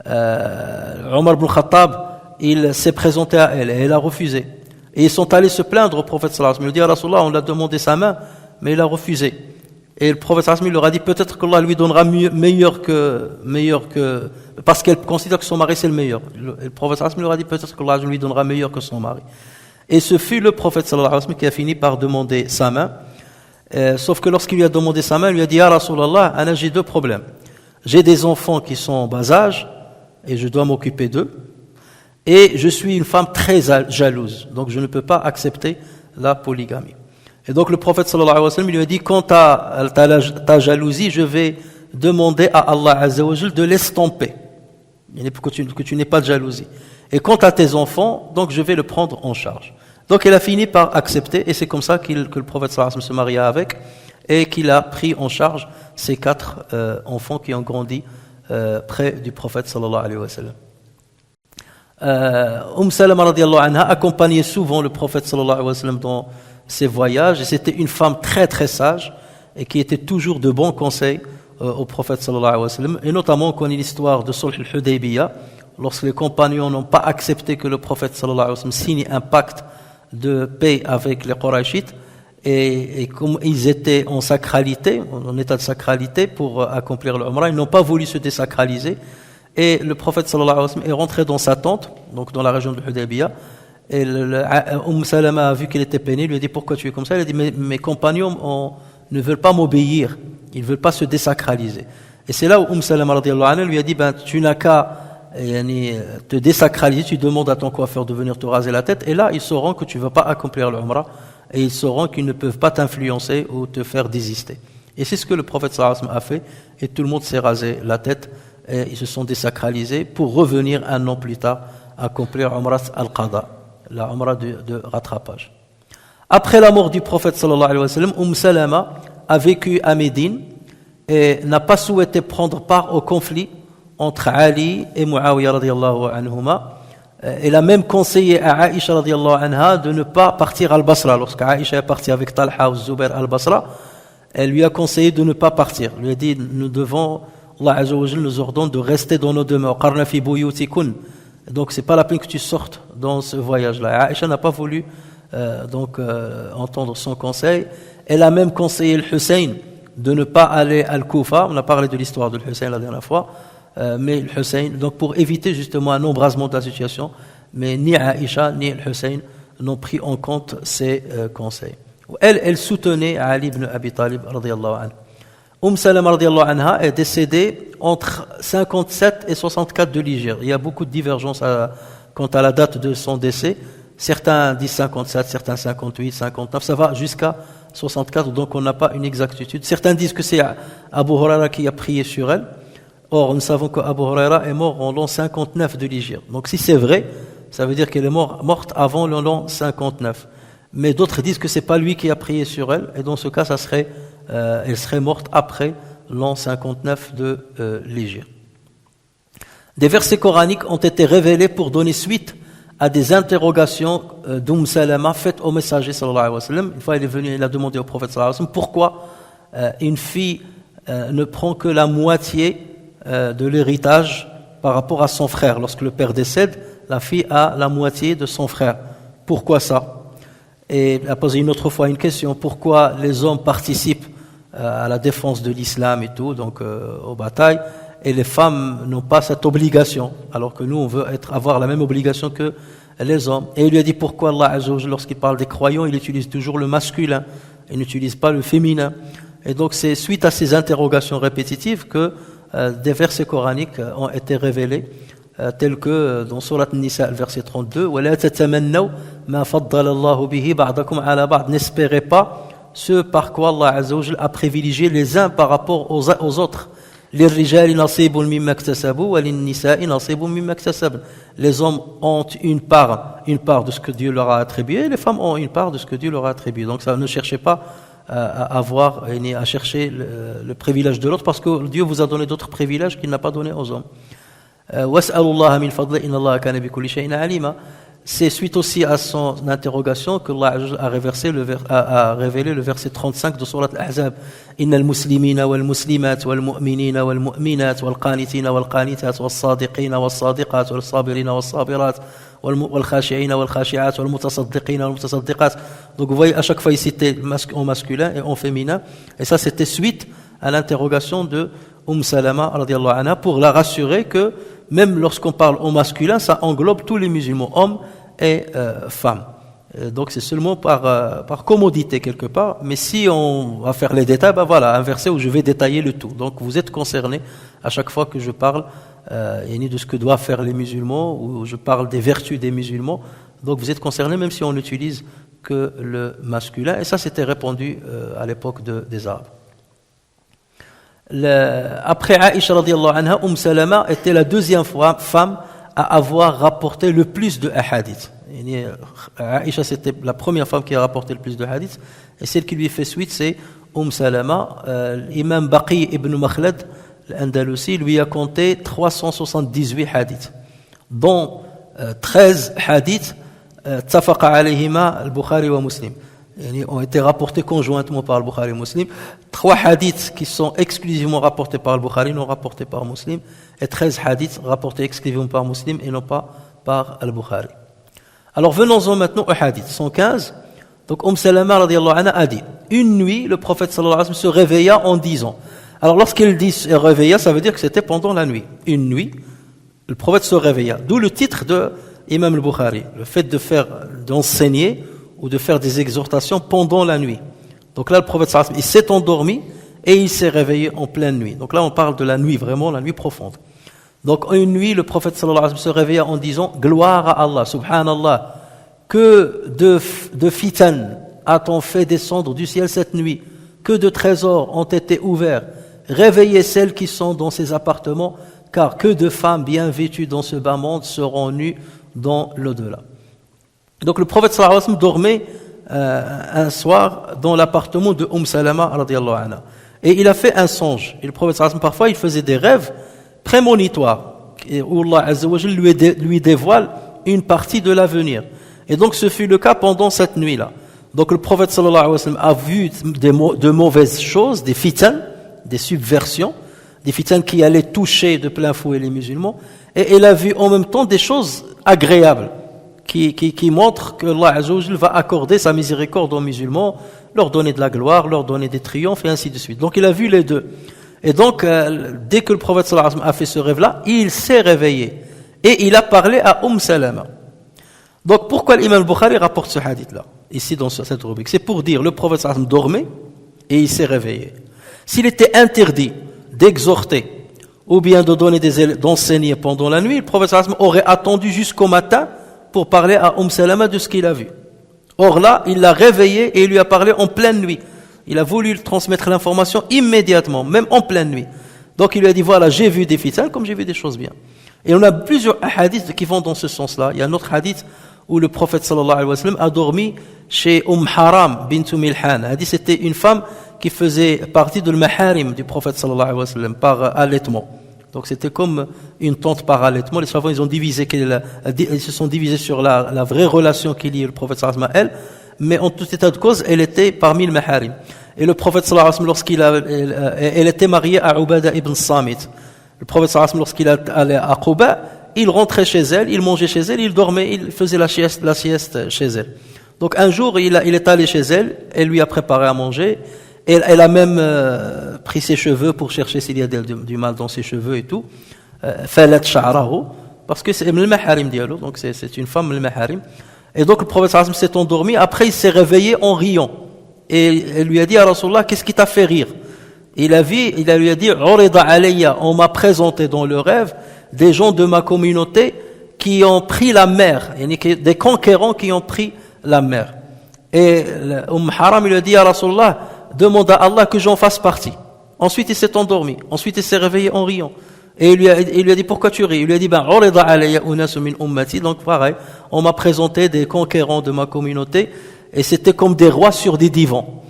Omar ibn Khattab, il s'est présenté à elle et elle a refusé. Et ils sont allés se plaindre au prophète sallallahu alayhi wa sallam. Il dit, Rasulallah, on l'a demandé sa main, mais il a refusé. Et le prophète sallallahu alayhi wa sallam leur a dit, peut-être qu'Allah lui donnera meilleur que, parce qu'elle considère que son mari c'est le meilleur. Le prophète sallallahu alayhi wa sallam leur a dit, peut-être qu'Allah lui donnera meilleur que son mari. Et ce fut le prophète sallallahu alayhi wa sallam qui a fini par demander sa main. Sauf que lorsqu'il lui a demandé sa main, il lui a dit, Ya Rasulallah, Anna, j'ai 2 problèmes. J'ai des enfants qui sont en bas âge, et je dois m'occuper d'eux. Et je suis une femme très jalouse, donc je ne peux pas accepter la polygamie. Et donc le prophète sallallahu alayhi wa sallam lui a dit, quant à ta jalousie, je vais demander à Allah azza wa jal de l'estomper, que tu n'aies pas de jalousie. Et quant à tes enfants, donc je vais le prendre en charge. Donc elle a fini par accepter, et c'est comme ça que le prophète sallallahu alayhi wa sallam se maria avec, et qu'il a pris en charge ces 4 enfants qui ont grandi près du prophète sallallahu alayhi wa sallam. Salama radiallahu anha accompagnait souvent le prophète sallallahu alayhi wa sallam dans ses voyages, et c'était une femme très très sage et qui était toujours de bons conseils au prophète sallallahu alayhi wa sallam. Et notamment on connaît l'histoire de Sulh al-Hudaybiyah, lorsque les compagnons n'ont pas accepté que le prophète sallallahu alayhi wa sallam signe un pacte de paix avec les Qurayshites, et comme ils étaient en sacralité, en état de sacralité pour accomplir le Umrah, ils n'ont pas voulu se désacraliser. Et le prophète sallallahu alayhi wa sallam est rentré dans sa tente, donc dans la région de Hudaybiyah, et Salama a vu qu'il était peiné, il lui a dit, pourquoi tu es comme ça? Il a dit, mes compagnons ne veulent pas m'obéir, ils ne veulent pas se désacraliser. Et c'est là où Salama radiallahu anha lui a dit, tu n'as qu'à te désacraliser, tu demandes à ton coiffeur de venir te raser la tête, et là ils sauront que tu ne veux pas accomplir le Umrah, et ils sauront qu'ils ne peuvent pas t'influencer ou te faire désister. Et c'est ce que le prophète sallallahu alayhi wa sallam a fait, et tout le monde s'est rasé la tête, et ils se sont désacralisés pour revenir un an plus tard accomplir Umrah al-Qada, la Umrah de rattrapage. Après la mort du prophète sallallahu alayhi wa sallam, Salama a vécu à Médine et n'a pas souhaité prendre part au conflit entre Ali et Muawiyah radiyallahu anhuma. Elle a même conseillé à Aïcha radiyallahu anha de ne pas partir à Al-Basra. Lorsque Aïcha est partie avec Talha ou Zubair à Al-Basra, elle lui a conseillé de ne pas partir. Elle lui a dit, nous devons, Allah azza wa jalla nous ordonne de rester dans nos demeures. Qarna fi buyutikun. Donc c'est pas la peine que tu sortes dans ce voyage-là. Aïcha n'a pas voulu entendre son conseil. Elle a même conseillé le Hussein de ne pas aller à Al-Koufa. On a parlé de l'histoire de Hussein la dernière fois. Mais le Hussein, donc pour éviter justement un embrasement de la situation, mais ni Aïcha ni le Hussein n'ont pris en compte ces conseils. Elle soutenait Ali ibn Abi Talib radiyallahu anhu. Salama radiyallahu anha est décédée entre 57 et 64 de l'Hégire. Il y a beaucoup de divergences quant à la date de son décès. Certains disent 57, certains 58, 59, ça va jusqu'à 64, donc on n'a pas une exactitude. Certains disent que c'est Abu Huraira qui a prié sur elle. Or, nous savons qu'Abu Huraira est mort en l'an 59 de l'Hégire. Donc si c'est vrai, ça veut dire qu'elle est morte avant l'an 59. Mais d'autres disent que c'est pas lui qui a prié sur elle, et dans ce cas, elle serait morte après l'an 59 de l'Hégire. Des versets coraniques ont été révélés pour donner suite à des interrogations Salama faites au messager sallallahu alayhi wa sallam. Une fois, il est venu, il a demandé au prophète sallallahu alayhi wa sallam pourquoi une fille ne prend que la moitié de l'héritage par rapport à son frère. Lorsque le père décède, la fille a la moitié de son frère. Pourquoi ça? Et il a posé une autre fois une question, pourquoi les hommes participent à la défense de l'islam et tout, donc aux batailles, et les femmes n'ont pas cette obligation, alors que nous on veut avoir la même obligation que les hommes. Et il lui a dit pourquoi Allah Azza wa Jalla, lorsqu'il parle des croyants, il utilise toujours le masculin, il n'utilise pas le féminin. Et donc c'est suite à ces interrogations répétitives que des versets coraniques ont été révélés, tels que dans Surat An-Nisa, verset 32, وَلَا تَتَمَنَّوْا مَا فَضَّلَ اللَّهُ بِهِ بَعْضَكُمْ عَلَى بَعْضٍ. N'espérez pas ce par quoi Allah Azza wa Jalla a privilégié les uns par rapport aux autres. للرجال نصيب مما اكتسبوا وللنساء نصيب مما اكتسبن. Les hommes ont une part de ce que Dieu leur a attribué, et les femmes ont une part de ce que Dieu leur a attribué. Donc ça, ne cherchez pas à chercher le privilège de l'autre, parce que Dieu vous a donné d'autres privilèges qu'il n'a pas donné aux hommes. وَاسْأَلُوا اللَّهَ مِنْ فَضْلِهِ إِنَّ اللَّهَ كَانَ بِكُلِّ شَيْءٍ عَلِيمًا. C'est suite aussi à son interrogation que Allah a révélé le verset 35 de Surat Al-Ahzab. Innal muslimina wal muslimat wal mu'minina wal mu'minat wal qanitina wal qanitat wal sadiqina wal sadiqat wal sabirina wal sabirat wal khashi'ina wal khashi'at wal mutasaddiqina wal mutasaddiqat. Donc vous voyez, à chaque fois il citait en masculin et en féminin, et ça c'était suite à l'interrogation de Salama radiyallahu anha, pour la rassurer que même lorsqu'on parle au masculin, ça englobe tous les musulmans, hommes et femmes. Donc c'est seulement par commodité quelque part, mais si on va faire les détails, ben voilà, un verset où je vais détailler le tout. Donc vous êtes concernés à chaque fois que je parle de ce que doivent faire les musulmans, ou je parle des vertus des musulmans. Donc vous êtes concernés même si on n'utilise que le masculin, et ça c'était répandu à l'époque des Arabes. Après Aïcha radiyallahu anha, Salama était la deuxième femme à avoir rapporté le plus de hadiths. Aïcha, c'était la première femme qui a rapporté le plus de hadiths, et celle qui lui fait suite, c'est Salama. L'imam Baqi ibn Makhlad, l'Andalusi, lui a compté 378 hadiths, dont 13 hadiths tafaqa alayhima al-Bukhari wa Muslim, ont été rapportés conjointement par le Bukhari et Muslim. 3 hadiths qui sont exclusivement rapportés par le Bukhari, non rapportés par Muslim, et 13 hadiths rapportés exclusivement par Muslim et non pas par le Bukhari. Alors venons-en maintenant au hadith 115. Donc Salama radiyallahu anha a dit: une nuit, le prophète sallallahu alayhi wa sallam se réveilla en disant. Alors lorsqu'il dit se réveilla, ça veut dire que c'était pendant la nuit. Une nuit, le prophète se réveilla. D'où le titre de Imam al-Bukhari, le fait d'enseigner ou de faire des exhortations pendant la nuit. Donc là, le prophète sallallahu alayhi wa sallam, il s'est endormi et il s'est réveillé en pleine nuit. Donc là, on parle de la nuit, vraiment la nuit profonde. Donc une nuit, le prophète sallallahu alayhi wa sallam se réveilla en disant: gloire à Allah, subhanallah, que de fitan a-t-on fait descendre du ciel cette nuit, que de trésors ont été ouverts, réveillez celles qui sont dans ces appartements, car que de femmes bien vêtues dans ce bas monde seront nues dans l'au-delà. Donc le prophète sallallahu alayhi wa sallam dormait un soir dans l'appartement de Salama radiyallahu anha, et il a fait un songe. Et le prophète sallallahu alayhi wa sallam, parfois il faisait des rêves prémonitoires où Allah azza wa jalla lui dévoile une partie de l'avenir. Et donc ce fut le cas pendant cette nuit-là. Donc le prophète sallallahu alayhi wa sallam a vu de mauvaises choses, des fitans, des subversions, des fitans qui allaient toucher de plein fouet les musulmans, et il a vu en même temps des choses agréables qui montrent que Allah azza wa jalla va accorder sa miséricorde aux musulmans, leur donner de la gloire, leur donner des triomphes et ainsi de suite. Donc il a vu les deux. Et donc dès que le prophète sallallahu alayhi wa sallam a fait ce rêve-là, il s'est réveillé et il a parlé à Salama. Donc pourquoi l'imam al-Bukhari rapporte ce hadith-là ici dans cette rubrique? C'est pour dire le prophète sallallahu alayhi wa sallam dormait et il s'est réveillé. S'il était interdit d'exhorter ou bien d'enseigner pendant la nuit, le prophète sallallahu alayhi wa sallam aurait attendu jusqu'au matin pour parler à Salama de ce qu'il a vu. Or là, il l'a réveillé et il lui a parlé en pleine nuit. Il a voulu lui transmettre l'information immédiatement, même en pleine nuit. Donc il lui a dit: voilà, j'ai vu des fitans comme j'ai vu des choses bien. Et on a plusieurs hadiths qui vont dans ce sens-là. Il y a un autre hadith où le prophète sallallahu alayhi wa sallam a dormi chez Haram bint Milhan. Hadith, c'était une femme qui faisait partie de l'maharim du prophète sallallahu alayhi wa sallam par allaitement. Donc c'était comme une tante par allaitement. Les savants, ils se sont divisés sur la vraie relation qu'il y a le prophète sallallahu alayhi wa sallam elle, mais en tout état de cause, elle était parmi le maharim. Et le prophète sallallahu alayhi wa sallam, elle était mariée à Ubada ibn Samit. Le prophète sallallahu alayhi wa sallam, lorsqu'il allait à Quba, il rentrait chez elle, il mangeait chez elle, il dormait, il faisait la sieste chez elle. Donc un jour, il est allé chez elle, elle lui a préparé à manger, et elle a même pris ses cheveux pour chercher s'il y a du mal dans ses cheveux et tout. Falat sha'rahu, parce que c'est le maharim dialo, donc c'est une femme le maharim. Et donc le prophète sallallahu alayhi wa sallam s'est endormi, après il s'est réveillé en riant. Et elle lui a dit: à Rasulullah, qu'est-ce qui t'a fait rire? Il lui a dit: Urida alayya, on m'a présenté dans le rêve des gens de ma communauté qui ont pris la mer, des conquérants qui ont pris la mer. Et Haram lui a dit: à Rasulullah, demande à Allah que j'en fasse partie. Ensuite, il s'est endormi. Ensuite, il s'est réveillé en riant. Et il lui a dit, pourquoi tu ris? Il lui a dit, urida alayya unasun min ummati. Donc, pareil, on m'a présenté des conquérants de ma communauté, et c'était comme des rois sur des divans.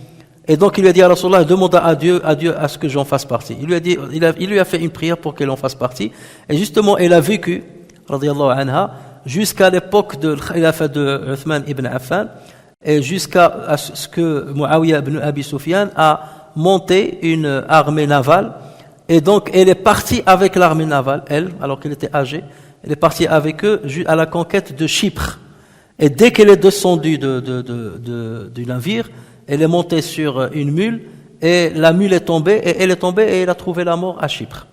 Et donc, il lui a dit à Rasulullah, demande à Dieu à ce que j'en fasse partie. Il lui a fait une prière pour qu'elle en fasse partie. Et justement, elle a vécu, radiyallahu anha, jusqu'à l'époque de l'khilafah de Uthman ibn Affan, et jusqu'à ce que Muawiyah ibn Abi Sufyan a monté une armée navale. Et donc, elle est partie avec l'armée navale, elle, alors qu'elle était âgée, elle est partie avec eux à la conquête de Chypre. Et dès qu'elle est descendue du navire, elle est montée sur une mule, et la mule est tombée, et elle est tombée, et elle a trouvé la mort à Chypre.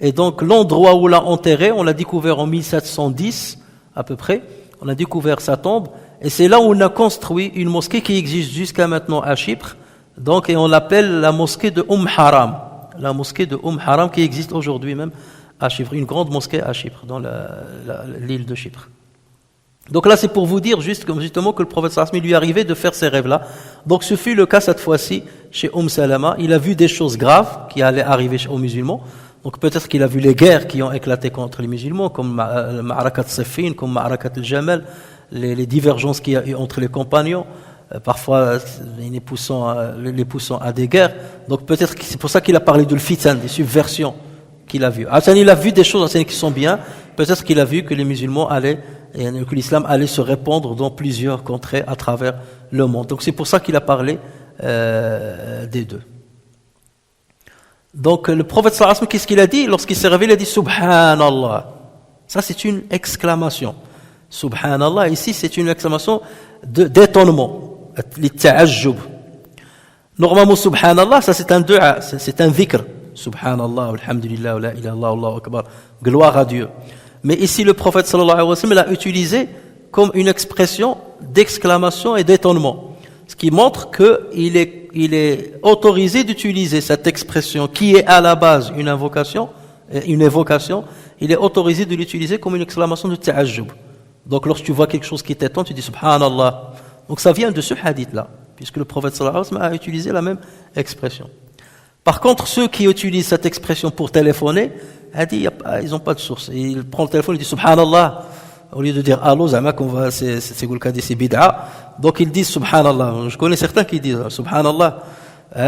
Et donc, l'endroit où l'a enterrée, on l'a découvert en 1710, à peu près, on a découvert sa tombe, et c'est là où on a construit une mosquée qui existe jusqu'à maintenant à Chypre, donc, et on l'appelle la mosquée de Haram. La mosquée de Haram qui existe aujourd'hui même à Chypre, une grande mosquée à Chypre, dans l'île de Chypre. Donc là, c'est pour vous dire justement que le prophète sallallahu alayhi wa sallam lui arrivait de faire ces rêves-là. Donc ce fut le cas cette fois-ci chez Salama. Il a vu des choses graves qui allaient arriver aux musulmans. Donc peut-être qu'il a vu les guerres qui ont éclaté contre les musulmans, comme Ma'arakat Siffin, comme Ma'arakat al-Jamal, les divergences qu'il y a eu entre les compagnons. Parfois les poussant à des guerres. Donc peut-être que c'est pour ça qu'il a parlé de l'fitan, des subversions qu'il a vues. Il a vu des choses qui sont bien. Peut-être qu'il a vu que les musulmans que l'islam allait se répandre dans plusieurs contrées à travers le monde. Donc c'est pour ça qu'il a parlé des deux. Donc le prophète sallallahu alayhi wa sallam, qu'est-ce qu'il a dit? Lorsqu'il s'est réveillé, il a dit Subhanallah. Ça c'est une exclamation. Subhanallah, ici c'est une exclamation d'étonnement. Normalement, subhanallah, ça c'est un dua, c'est un dhikr. Subhanallah, alhamdulillah, la ilaha illallah, Allahu akbar. Gloire à Dieu. Mais ici, le prophète sallallahu alayhi wa sallam l'a utilisé comme une expression d'exclamation et d'étonnement. Ce qui montre qu'il est autorisé d'utiliser cette expression qui est à la base une évocation, il est autorisé de l'utiliser comme une exclamation de ta'ajjub. Donc lorsque tu vois quelque chose qui t'étonne, tu dis subhanallah. Donc ça vient de ce hadith-là, puisque le prophète sallallahu alayhi wa sallam a utilisé la même expression. Par contre, ceux qui utilisent cette expression pour téléphoner, ils n'ont pas de source. Il prend le téléphone, il dit subhanallah, au lieu de dire allô, c'est bid'a. Donc ils disent subhanallah. Je connais certains qui disent subhanallah.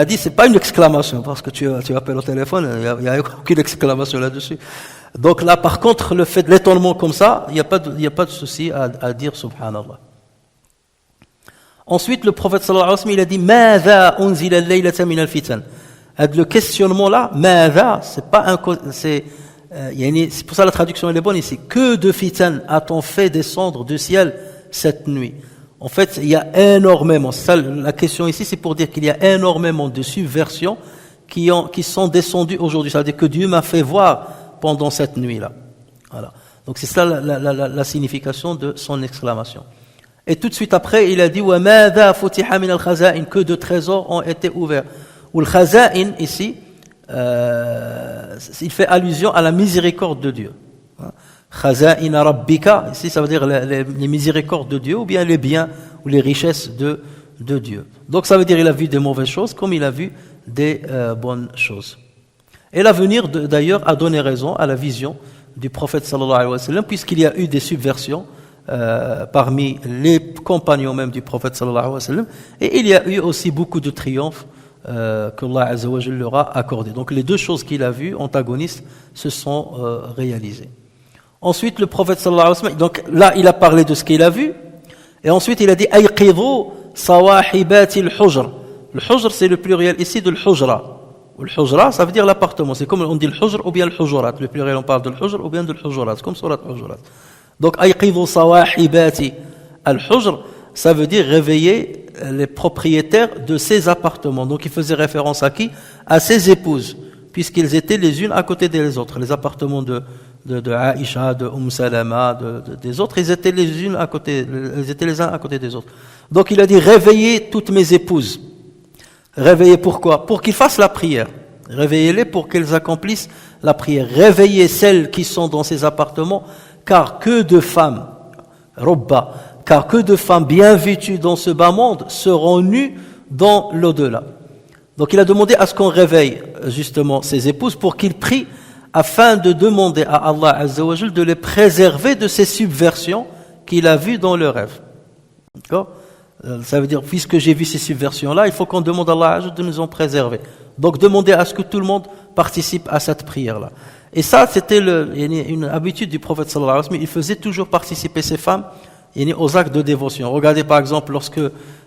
C'est pas une exclamation, parce que tu appelles au téléphone, il n'y a aucune exclamation là-dessus. Donc là, par contre, le fait de l'étonnement comme ça, il n'y a pas de souci à dire subhanallah. Ensuite, le prophète sallallahu alayhi wa sallam, il a dit Mâdha unzila al-laylata min al-fitan. Le questionnement là, Mâdha, c'est pour ça la traduction elle est bonne ici. Que de fitan a-t-on fait descendre du ciel cette nuit? En fait, il y a énormément. La question ici, c'est pour dire qu'il y a énormément de subversions qui sont descendues aujourd'hui. C'est-à-dire que Dieu m'a fait voir pendant cette nuit-là. Voilà. Donc c'est ça la signification de son exclamation. Et tout de suite après, il a dit وَمَاذَا فُتِحَ مِنَ الْخَزَائِنِ, que de trésors ont été ouverts. Ou le khaza'in ici, il fait allusion à la miséricorde de Dieu. Khaza'ina rabbika, ici ça veut dire les miséricordes de Dieu, ou bien les biens ou les richesses de Dieu. Donc ça veut dire qu'il a vu des mauvaises choses comme il a vu des bonnes choses. Et l'avenir d'ailleurs a donné raison à la vision du prophète sallallahu alayhi wa sallam, puisqu'il y a eu des subversions parmi les compagnons même du prophète sallallahu alayhi wa sallam, et il y a eu aussi beaucoup de triomphes qu'Allah azza wa jalla leur a accordé. Donc les deux choses qu'il a vues, antagonistes, se sont réalisées. Ensuite, le prophète sallallahu alayhi wa sallam, donc là il a parlé de ce qu'il a vu, et ensuite il a dit ayqidhu sawahibati al-hujr. Le hujr c'est le pluriel ici de l'hujra. Le hujra, ça veut dire l'appartement. C'est comme on dit le hujr ou bien le hujurat. Le pluriel, on parle de l'hujr ou bien de l'hujurat. C'est comme surat hujurat. Donc, ayqidhu sawahibati al-hujr, ça veut dire réveiller les propriétaires de ces appartements. Donc, il faisait référence à qui? À ses épouses, puisqu'ils étaient les unes à côté des autres. Les appartements de Aïcha, de Salama, des autres, ils étaient les uns à côté des autres. Donc, il a dit réveillez toutes mes épouses. Réveillez pourquoi? Pour qu'ils fassent la prière. Réveillez-les pour qu'elles accomplissent la prière. Réveillez celles qui sont dans ces appartements, car que de femmes, bien vêtues dans ce bas monde seront nues dans l'au-delà. Donc il a demandé à ce qu'on réveille justement ses épouses pour qu'ils prient afin de demander à Allah Azza wa Jal de les préserver de ces subversions qu'il a vues dans le rêve. D'accord ? Ça veut dire, puisque j'ai vu ces subversions-là, il faut qu'on demande à Allah Azza wa Jal de nous en préserver. Donc demander à ce que tout le monde participe à cette prière-là. Et ça, c'était une habitude du prophète sallallahu alayhi wa sallam. Il faisait toujours participer ses femmes aux actes de dévotion. Regardez par exemple lorsque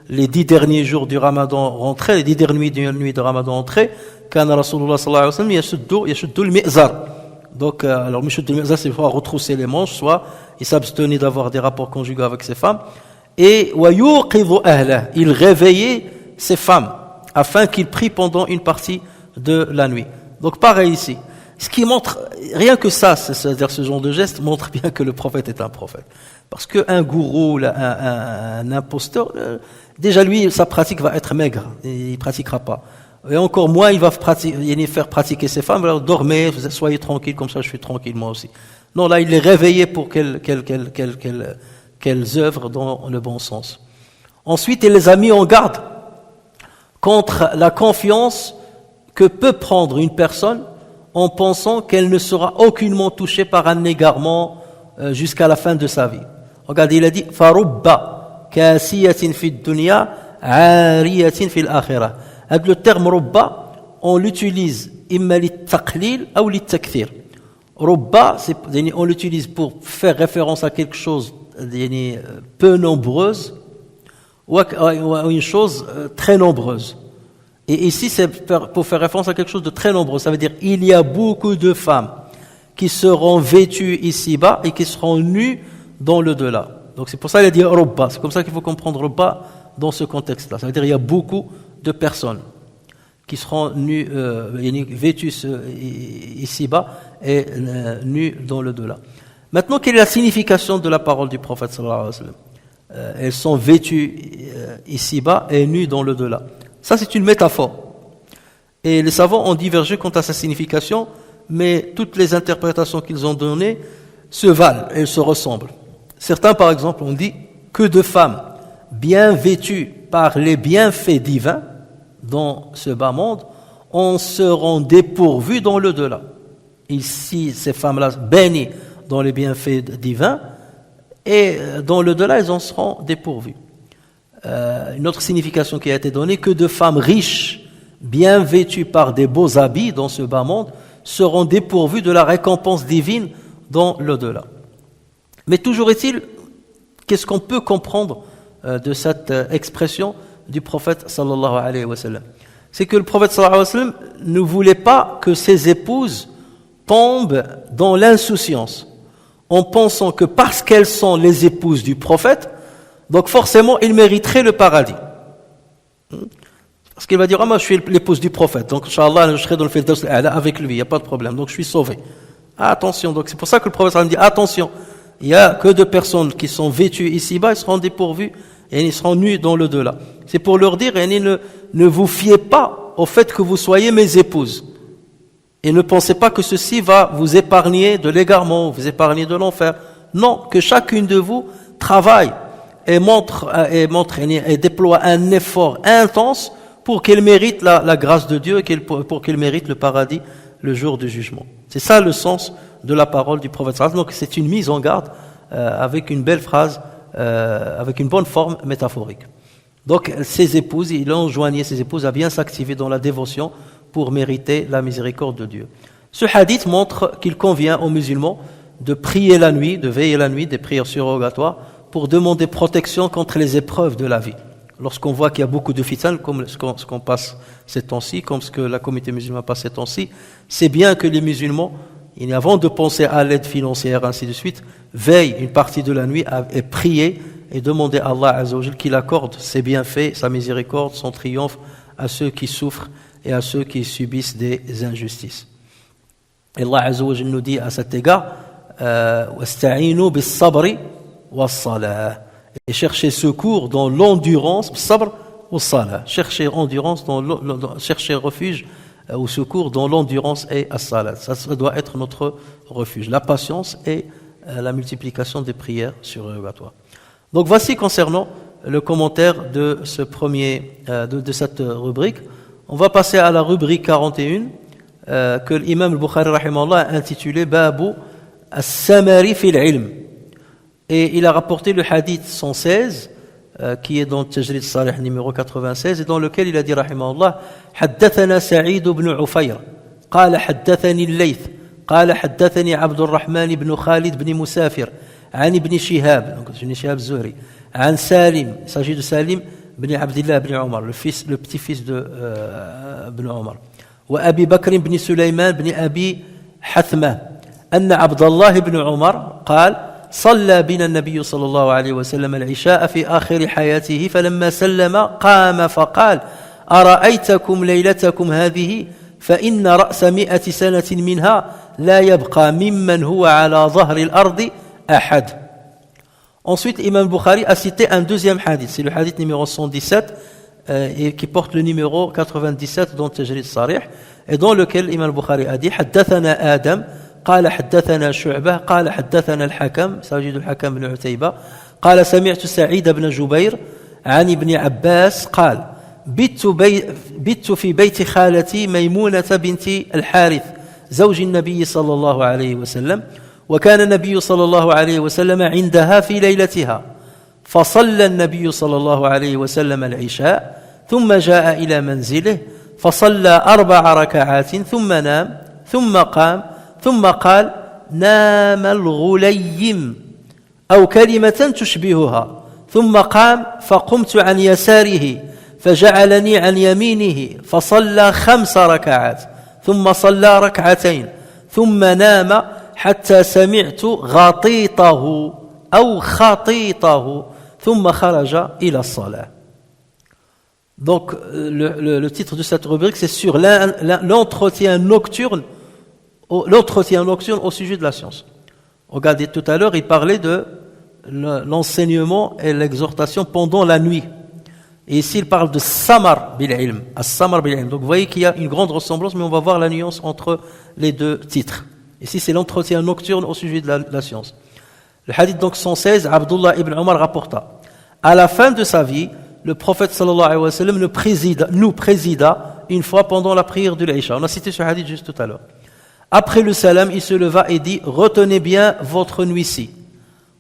les 10 derniers jours du Ramadan rentraient, les 10 dernières nuits de Ramadan rentraient, kana Rasulullah sallallahu alayhi wa sallam yashuddu al-mi'zar. Donc, alors yashuddu al-mi'zar, c'est soit retrousser les manches, soit il s'abstenait d'avoir des rapports conjugaux avec ses femmes. Et wa yuqidhu ahlah, il réveillait ses femmes afin qu'ils prient pendant une partie de la nuit. Donc pareil ici. Ce qui montre, rien que ça, c'est-à-dire ce genre de geste, montre bien que le prophète est un prophète. Parce qu'un gourou, un imposteur, déjà lui, sa pratique va être maigre, il ne pratiquera pas. Et encore moins, il va faire pratiquer ses femmes, alors dormez, soyez tranquilles, comme ça je suis tranquille moi aussi. Non, là, il les réveillait pour qu'elles œuvrent dans le bon sens. Ensuite, il les a mis en garde contre la confiance que peut prendre une personne en pensant qu'elle ne sera aucunement touchée par un égarement jusqu'à la fin de sa vie. Regardez, il a dit farubba kasiyatin fi dunya ariyatin fil akhirah. Avec le terme rubba, on l'utilise imma lit-taqlil ou lit-takthir. Rubba, on l'utilise pour faire référence à quelque chose peu nombreuse ou à une chose très nombreuse. Et ici, c'est pour faire référence à quelque chose de très nombreux. Ça veut dire il y a beaucoup de femmes qui seront vêtues ici-bas et qui seront nues dans le delà. Donc c'est pour ça qu'il a dit Rubba. C'est comme ça qu'il faut comprendre Rubba dans ce contexte-là. Ça veut dire il y a beaucoup de personnes qui seront nues, vêtues ici-bas et nues dans le delà. Maintenant, quelle est la signification de la parole du prophète sallallahu alayhi wa sallam ? Elles sont vêtues ici-bas et nues dans le delà. Ça, c'est une métaphore. Et les savants ont divergé quant à sa signification, mais toutes les interprétations qu'ils ont données se valent et se ressemblent. Certains, par exemple, ont dit que de femmes bien vêtues par les bienfaits divins dans ce bas monde en seront dépourvues dans le delà. Ici, ces femmes-là bénies dans les bienfaits divins, et dans le delà, elles en seront dépourvues. Une autre signification qui a été donnée, que de femmes riches, bien vêtues par des beaux habits dans ce bas monde, seront dépourvues de la récompense divine dans l'au-delà. Mais toujours est-il, qu'est-ce qu'on peut comprendre de cette expression du prophète sallallahu alayhi wa sallam ? C'est que le prophète sallallahu alayhi wa sallam ne voulait pas que ses épouses tombent dans l'insouciance, en pensant que parce qu'elles sont les épouses du prophète, donc forcément, il mériterait le paradis. Parce qu'il va dire, moi je suis l'épouse du prophète, donc Inch'Allah, je serai dans le Firdaus al-A'la avec lui, il n'y a pas de problème, donc je suis sauvé. Attention, donc c'est pour ça que le prophète dit, attention, il n'y a que de personnes qui sont vêtues ici-bas, ils seront dépourvues et ils seront nus dans le delà. C'est pour leur dire, ne vous fiez pas au fait que vous soyez mes épouses. Et ne pensez pas que ceci va vous épargner de l'égarement, vous épargner de l'enfer. Non, que chacune de vous travaille et déploie un effort intense pour qu'elle mérite la grâce de Dieu et pour qu'elle mérite le paradis le jour du jugement. C'est ça le sens de la parole du prophète. Donc c'est une mise en garde avec une belle phrase, avec une bonne forme métaphorique. Donc ses épouses, il enjoignait ses épouses à bien s'activer dans la dévotion pour mériter la miséricorde de Dieu. Ce hadith montre qu'il convient aux musulmans de prier la nuit, de veiller la nuit, des prières surrogatoires, pour demander protection contre les épreuves de la vie. Lorsqu'on voit qu'il y a beaucoup de fitna, comme ce qu'on passe ces temps-ci, comme ce que la communauté musulmane passe ces temps-ci, c'est bien que les musulmans, avant de penser à l'aide financière, ainsi de suite, veillent une partie de la nuit et prier et demander à Allah Azza wa Jal qu'il accorde ses bienfaits, sa miséricorde, son triomphe à ceux qui souffrent et à ceux qui subissent des injustices. Et Allah Azza wa Jal nous dit à cet égard, wasta'inu bis-sabri was-salah, et chercher secours dans l'endurance, sabr ou salah, chercher endurance chercher refuge ou secours dans l'endurance et as-salat. Ça doit être notre refuge, la patience et la multiplication des prières surrogatoires. Donc voici concernant le commentaire de ce premier de cette rubrique. On va passer à la rubrique 41 que l'imam al-Bukhari rahimahullah a intitulé Babu as-samari fil ilm. Et il a rapporté le hadith 116 qui est dans Tajrid Salih numéro 96 et dans lequel il a dit rahimahullah حدثنا سعيد بن عفير قال حدثني الليث قال حدثني عبد الرحمن بن خالد بن مسافر عن ابن شهاب donc ابن شهاب الزهري عن سالم il s'agit de Salim بن عبد الله بن عمر le petit-fils de بن عمر وأبي بكر بن سليمان بن أبي حثمة أن عبد الله بن عمر قال صلى بنا النبي صلى الله عليه وسلم العشاء في آخر حياته فلما سلم قام فقال أرأيتكم ليلتكم هذه فإن رأس 100 سنة منها لا يبقى ممن هو على ظهر الأرض أحد. Ensuite, Imam Bukhari a cité un deuxième hadith, c'est le hadith numéro 117 et qui porte le numéro 97 dans Tajrid Sarih et dans lequel Imam Bukhari a dit حدثنا آدم قال حدثنا شعبة قال حدثنا الحكم ساجد الحكم بن عتيبة قال سمعت سعيد بن جبير عن ابن عباس قال بت في بيت خالتي ميمونة بنت الحارث زوج النبي صلى الله عليه وسلم وكان النبي صلى الله عليه وسلم عندها في ليلتها فصلى النبي صلى الله عليه وسلم العشاء ثم جاء إلى منزله فصلى 4 ركعات ثم نام ثم قام ثم قال نام الغليم أو كلمة تشبهها ثم قام فقمت عن يساره فجعلني عن يمينه فصلى 5 ركعات ثم صلى 2 ركعتين ثم نام حتى سمعت غطيطه أو خطيطه ثم خرج إلى الصلاة. Donc le titre de cette rubrique c'est sur l'entretien nocturne au sujet de la science. Regardez, tout à l'heure, il parlait de l'enseignement et l'exhortation pendant la nuit. Et ici, il parle de samar bil ilm. As-samar bil ilm. Donc, vous voyez qu'il y a une grande ressemblance, mais on va voir la nuance entre les deux titres. Ici, c'est l'entretien nocturne au sujet de la science. Le hadith donc 116, Abdullah ibn Omar rapporta. À la fin de sa vie, le prophète sallallahu alayhi wa sallam nous présida une fois pendant la prière de l'Isha. On a cité ce hadith juste tout à l'heure. Après le salam, il se leva et dit « Retenez bien votre nuit-ci.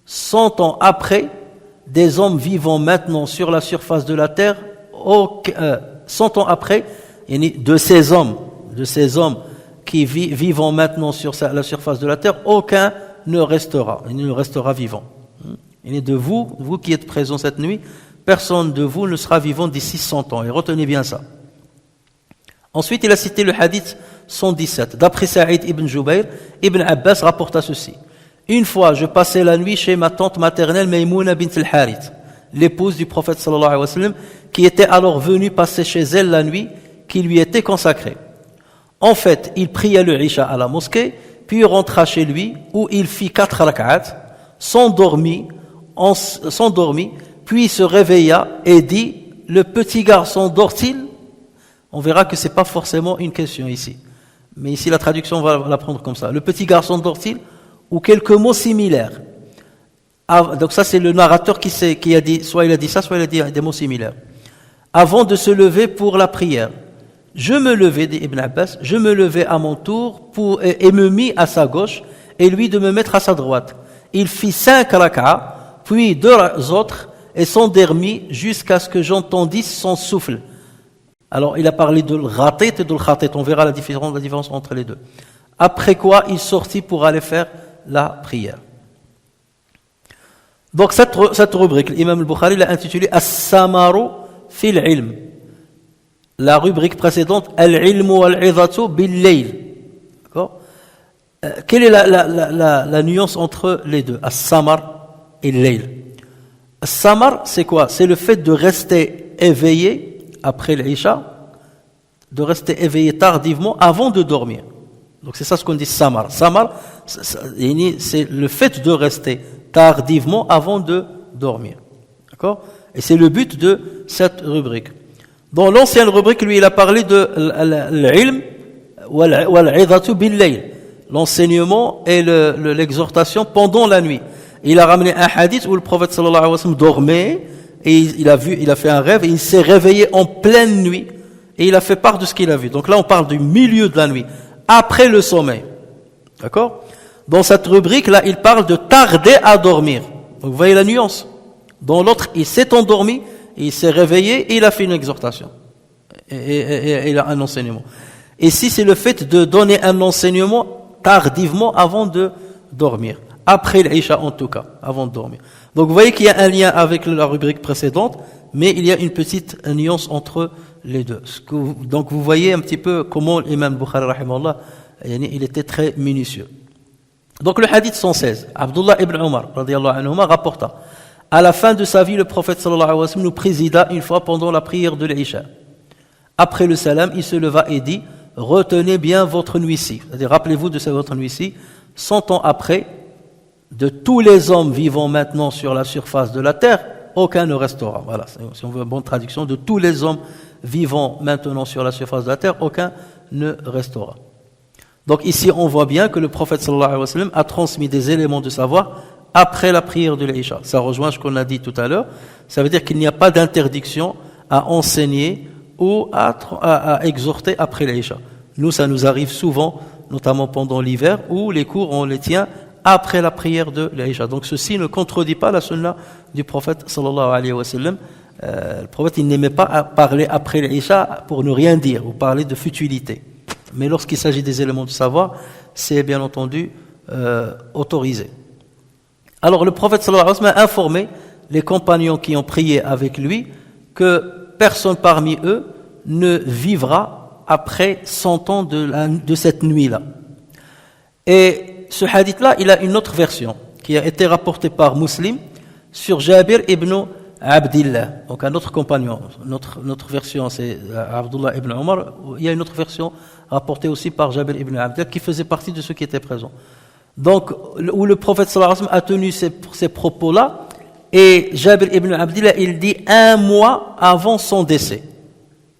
100 ans après, des hommes vivant maintenant sur la surface de la terre, 100 ans après, de ces hommes qui vivent maintenant sur la surface de la terre, aucun ne restera vivant. Et de vous qui êtes présents cette nuit, personne de vous ne sera vivant d'ici 100 ans. Et retenez bien ça. Ensuite, il a cité le hadith 117. D'après Saïd ibn Jubayr, Ibn Abbas rapporta ceci. Une fois, je passais la nuit chez ma tante maternelle Maymouna bint al-Harith, l'épouse du prophète sallallahu alayhi wa sallam, qui était alors venue passer chez elle la nuit qui lui était consacrée. En fait, il pria le Isha à la mosquée, puis rentra chez lui, où il fit 4 rak'at, s'endormit, puis se réveilla et dit, le petit garçon dort-il? On verra que ce n'est pas forcément une question ici. Mais ici, la traduction, on va la prendre comme ça. Le petit garçon dort-il? Ou quelques mots similaires. Donc ça, c'est le narrateur qui a dit, soit il a dit ça, soit il a dit des mots similaires. Avant de se lever pour la prière. Je me levai, dit Ibn Abbas, je me levai à mon tour et me mis à sa gauche, et lui de me mettre à sa droite. Il fit 5 rak'as, puis 2 autres, et s'endormit jusqu'à ce que j'entendisse son souffle. Alors, il a parlé de l'ghatit et de l'khatit. On verra la différence entre les deux. Après quoi, il sortit pour aller faire la prière. Donc, cette rubrique, l'imam al-Bukhari l'a intitulée As-samaru fil ilm. La rubrique précédente, Al-ilmu wal-'idhatu bil-layl. D'accord? Quelle est la nuance entre les deux? As-samar et l'layl. As-samar, c'est quoi? C'est le fait de rester éveillé après l'Isha, de rester éveillé tardivement avant de dormir. Donc c'est ça ce qu'on dit samar. Samar, c'est le fait de rester tardivement avant de dormir. D'accord? Et c'est le but de cette rubrique. Dans l'ancienne rubrique, lui, il a parlé de l'ilm wal-'idhatu bil-layl, l'enseignement et l'exhortation pendant la nuit. Il a ramené un hadith où le prophète sallallahu alayhi wa sallam dormait et il a fait un rêve et il s'est réveillé en pleine nuit et il a fait part de ce qu'il a vu. Donc là, on parle du milieu de la nuit, après le sommeil. D'accord? Dans cette rubrique-là, il parle de tarder à dormir. Donc vous voyez la nuance. Dans l'autre, il s'est endormi, il s'est réveillé et il a fait une exhortation. Et il a un enseignement. Ici, c'est le fait de donner un enseignement tardivement avant de dormir. Après l'Isha en tout cas, avant de dormir. Donc vous voyez qu'il y a un lien avec la rubrique précédente, mais il y a une petite nuance entre les deux. Donc vous voyez un petit peu comment l'imam Bukhari, rahimahullah, il était très minutieux. Donc le hadith 116, Abdullah ibn Umar, radiyallahu anhuma, rapporta. À la fin de sa vie, le prophète sallallahu alayhi wa sallam nous présida une fois pendant la prière de l'Isha. Après le salam, il se leva et dit, retenez bien votre nuit-ci. C'est-à-dire, rappelez-vous de votre nuit-ci. 100 ans après, de tous les hommes vivant maintenant sur la surface de la terre, aucun ne restera. Voilà, si on veut une bonne traduction, de tous les hommes vivant maintenant sur la surface de la terre, aucun ne restera. Donc ici, on voit bien que le prophète sallallahu alayhi wa sallam a transmis des éléments de savoir après la prière de l'Isha. Ça rejoint ce qu'on a dit tout à l'heure. Ça veut dire qu'il n'y a pas d'interdiction à enseigner ou à exhorter après l'Isha. Nous, ça nous arrive souvent, notamment pendant l'hiver, où les cours, on les tient après la prière de l'Isha. Donc ceci ne contredit pas la sunna du prophète sallallahu alayhi wa sallam. Le prophète, il n'aimait pas parler après l'Isha pour ne rien dire ou parler de futilité. Mais lorsqu'il s'agit des éléments de savoir, c'est bien entendu autorisé. Alors le prophète sallallahu alayhi wa sallam a informé les compagnons qui ont prié avec lui que personne parmi eux ne vivra après 100 ans de cette nuit-là. Et ce hadith-là, il a une autre version qui a été rapportée par Muslim sur Jabir ibn Abdillah, donc un autre compagnon. Notre version, c'est Abdullah ibn Umar. Il y a une autre version rapportée aussi par Jabir ibn Abdillah qui faisait partie de ceux qui étaient présents. Donc, où le prophète sallallahu alayhi wa sallam a tenu ces propos-là, et Jabir ibn Abdillah, il dit 1 mois avant son décès.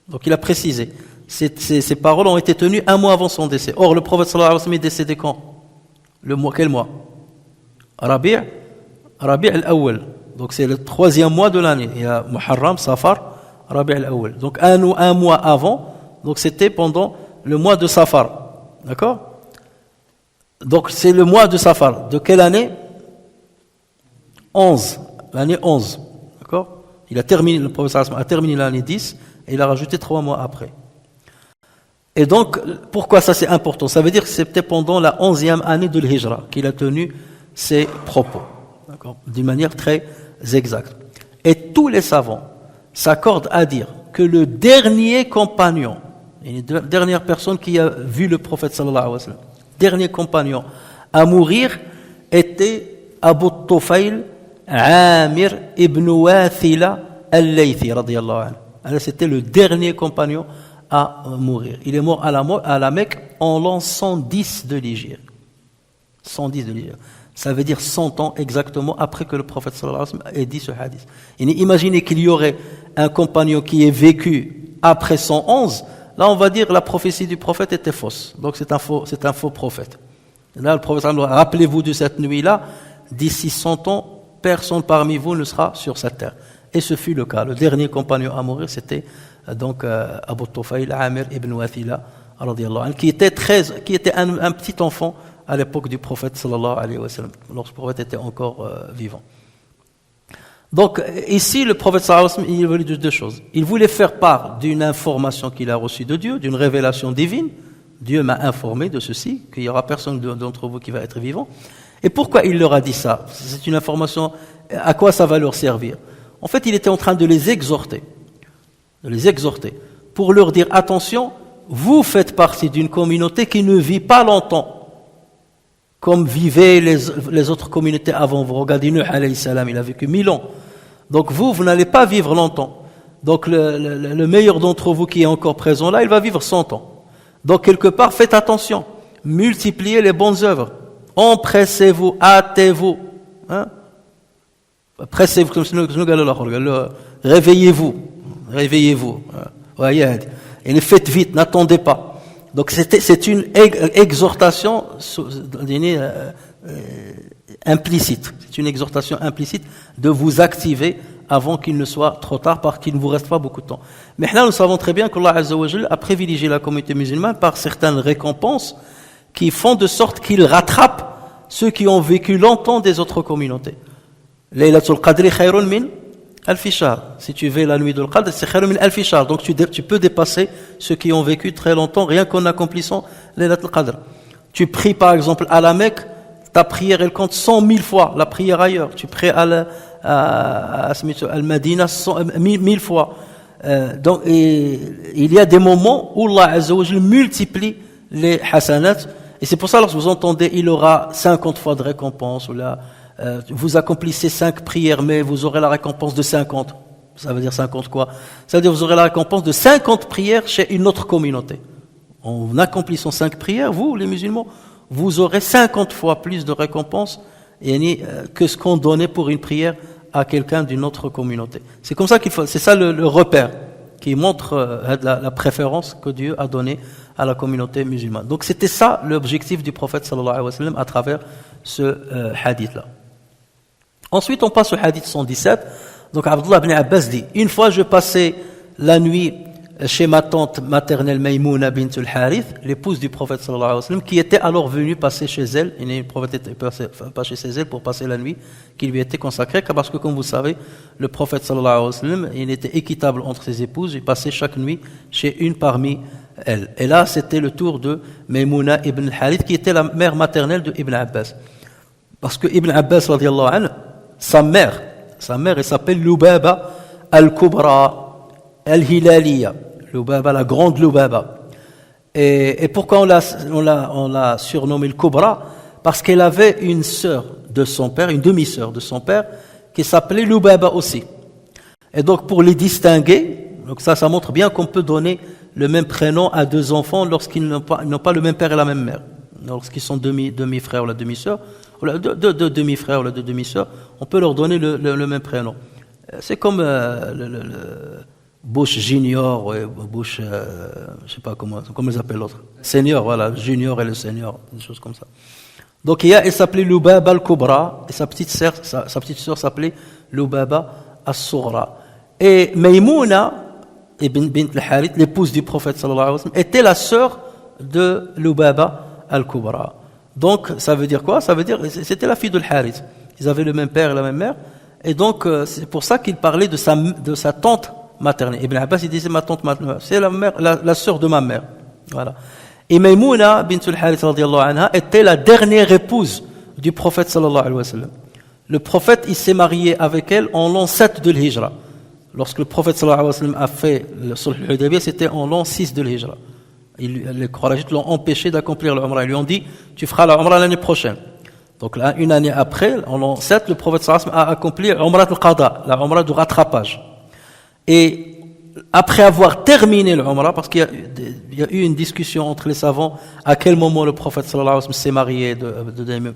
Donc il a précisé, ces paroles ont été tenues 1 mois avant son décès. Or, le prophète sallallahu alayhi wa sallam est décédé quand? Quel mois? Rabi' al-Awwal. Donc c'est le 3e mois de l'année. Il y a Muharram, Safar, Rabi' al-Awwal. Donc un mois avant, donc c'était pendant le mois de Safar. D'accord? Donc c'est le mois de Safar. De quelle année? 11. L'année 11. D'accord? Le prophète a terminé l'année 10 et il a rajouté 3 mois après. Et donc, pourquoi ça c'est important? Ça veut dire que c'était pendant la 11e année de l'Hijra qu'il a tenu ces propos. D'accord? D'une manière très exacte. Et tous les savants s'accordent à dire que le dernier compagnon, la dernière personne qui a vu le prophète sallallahu alayhi wa sallam, dernier compagnon à mourir était Abu Tufayl Amir ibn Wathila al-Laythi radiyallahu anhu. Alors c'était le dernier compagnon à mourir. Il est mort à la Mecque en l'an 110 de l'Hégire. 110 de l'Hégire. Ça veut dire 100 ans exactement après que le prophète sallallahu alayhi wa sallam ait dit ce hadith. Et imaginez qu'il y aurait un compagnon qui ait vécu après 111. Là, on va dire la prophétie du prophète était fausse. Donc c'est un faux prophète. Là, le prophète, rappelez-vous de cette nuit-là, d'ici 100 ans, personne parmi vous ne sera sur cette terre. Et ce fut le cas. Le dernier compagnon à mourir, c'était donc Abu Tufayl Amir ibn Wathila, radiyallahu anhu, qui était un petit enfant à l'époque du prophète sallallahu alayhi wa sallam, lorsque le prophète était encore vivant. Donc ici, le prophète sallallahu alayhi wa sallam, il voulait deux choses. Il voulait faire part d'une information qu'il a reçue de Dieu, d'une révélation divine. Dieu m'a informé de ceci, qu'il n'y aura personne d'entre vous qui va être vivant. Et pourquoi il leur a dit ça? C'est une information, à quoi ça va leur servir? En fait, il était en train de les exhorter, pour leur dire, attention, vous faites partie d'une communauté qui ne vit pas longtemps, comme vivaient les autres communautés avant vous. Regardez, Nuh alayhi salam, il a vécu 1000 ans. Donc vous n'allez pas vivre longtemps. Donc le meilleur d'entre vous qui est encore présent là, il va vivre 100 ans. Donc quelque part, faites attention, multipliez les bonnes œuvres, empressez-vous, hâtez-vous, hein? Pressez-vous, réveillez-vous, et faites vite, n'attendez pas. Donc c'est une exhortation implicite, c'est une exhortation implicite de vous activer avant qu'il ne soit trop tard, parce qu'il ne vous reste pas beaucoup de temps. Mais là, nous savons très bien qu'Allah Azza wa Jalla a privilégié la communauté musulmane par certaines récompenses qui font de sorte qu'il rattrape ceux qui ont vécu longtemps des autres communautés. Laylatul Qadri khayrun min alfi shahr. Si tu veux la nuit de Qadr, c'est khayrun min alfi shahr. Donc tu peux dépasser ceux qui ont vécu très longtemps rien qu'en accomplissant Laylatul Qadr. Tu pries par exemple à la Mecque, ta prière elle compte 100 000 fois la prière ailleurs. Tu pries à Al-Madina 1000 fois. Donc il y a des moments où Allah Azza wa Jalla multiplie les hasanat. Et c'est pour ça, lorsque vous entendez, il aura 50 fois de récompense, ou là, vous accomplissez 5 prières, mais vous aurez la récompense de 50. Ça veut dire 50 quoi? Ça veut dire que vous aurez la récompense de 50 prières chez une autre communauté. En accomplissant 5 prières, vous, les musulmans, vous aurez 50 fois plus de récompense que ce qu'on donnait pour une prière à quelqu'un d'une autre communauté. C'est comme ça qu'il faut, c'est ça le repère qui montre la préférence que Dieu a donnée à la communauté musulmane. Donc c'était ça l'objectif du prophète sallallahu alayhi wa sallam à travers ce hadith-là. Ensuite on passe au hadith 117. Donc Abdullah ibn Abbas dit, une fois je passais la nuit chez ma tante maternelle Maymouna bint al-Harith, l'épouse du prophète sallallahu alayhi wa sallam, qui était alors venue passer chez elle. Le prophète était passé chez elle pour passer la nuit qui lui était consacrée, parce que comme vous savez, le prophète sallallahu alayhi wa sallam, il était équitable entre ses épouses, il passait chaque nuit chez une parmi elles. Et là, c'était le tour de Maymouna ibn al-Harith, qui était la mère maternelle de Ibn Abbas. Parce que Ibn Abbas, radiyallahu anhu, sa mère, elle s'appelle Lubaba al-Kubra al-Hilaliya. Lubaba, la grande Lubaba. Et pourquoi on l'a surnommée le Kubra? Parce qu'elle avait une sœur de son père, une demi-sœur de son père, qui s'appelait Lubaba aussi. Et donc pour les distinguer, donc ça montre bien qu'on peut donner le même prénom à deux enfants lorsqu'ils n'ont pas le même père et la même mère. Lorsqu'ils sont demi-frères ou la demi-sœur, ou deux demi-frères ou deux demi-sœurs, on peut leur donner le même prénom. C'est comme Bush Junior, Bush, je sais pas comment ils appellent l'autre. Senior, voilà, Junior et le Senior, des choses comme ça. Donc elle s'appelait Lubaba al-Kubra, et sa petite sœur s'appelait Lubaba as-Sughra. Et Maymouna bint al-Harith, l'épouse du prophète sallallahu alayhi wa sallam, était la sœur de Lubaba al-Kubra. Donc ça veut dire quoi? Ça veut dire c'était la fille de al-Harith. Ils avaient le même père et la même mère, et donc c'est pour ça qu'il parlait de sa tante maternelle. Ibn Abbas il disait ma tante maternelle, c'est la sœur de ma mère. Voilà. Et Maymouna bint al-Harith radiyallahu anha était la dernière épouse du prophète sallallahu alayhi wa sallam. Le prophète il s'est marié avec elle en l'an 7 de l'Hijra. Lorsque le prophète sallallahu alayhi wa sallam a fait le sulh al-Hudaybiyah, c'était en l'an 6 de l'Hijra. Les Qurayshites l'ont empêché d'accomplir le Umrah. Ils lui ont dit tu feras la Umrah l'année prochaine. Donc là, une année après, en l'an 7, le prophète sallallahu alayhi wa sallam a accompli l'Umrah al-Qada, la Umrah du rattrapage. Et après avoir terminé l'Umrah, parce qu'il y a eu une discussion entre les savants à quel moment le prophète sallallahu alayhi wa sallam s'est marié de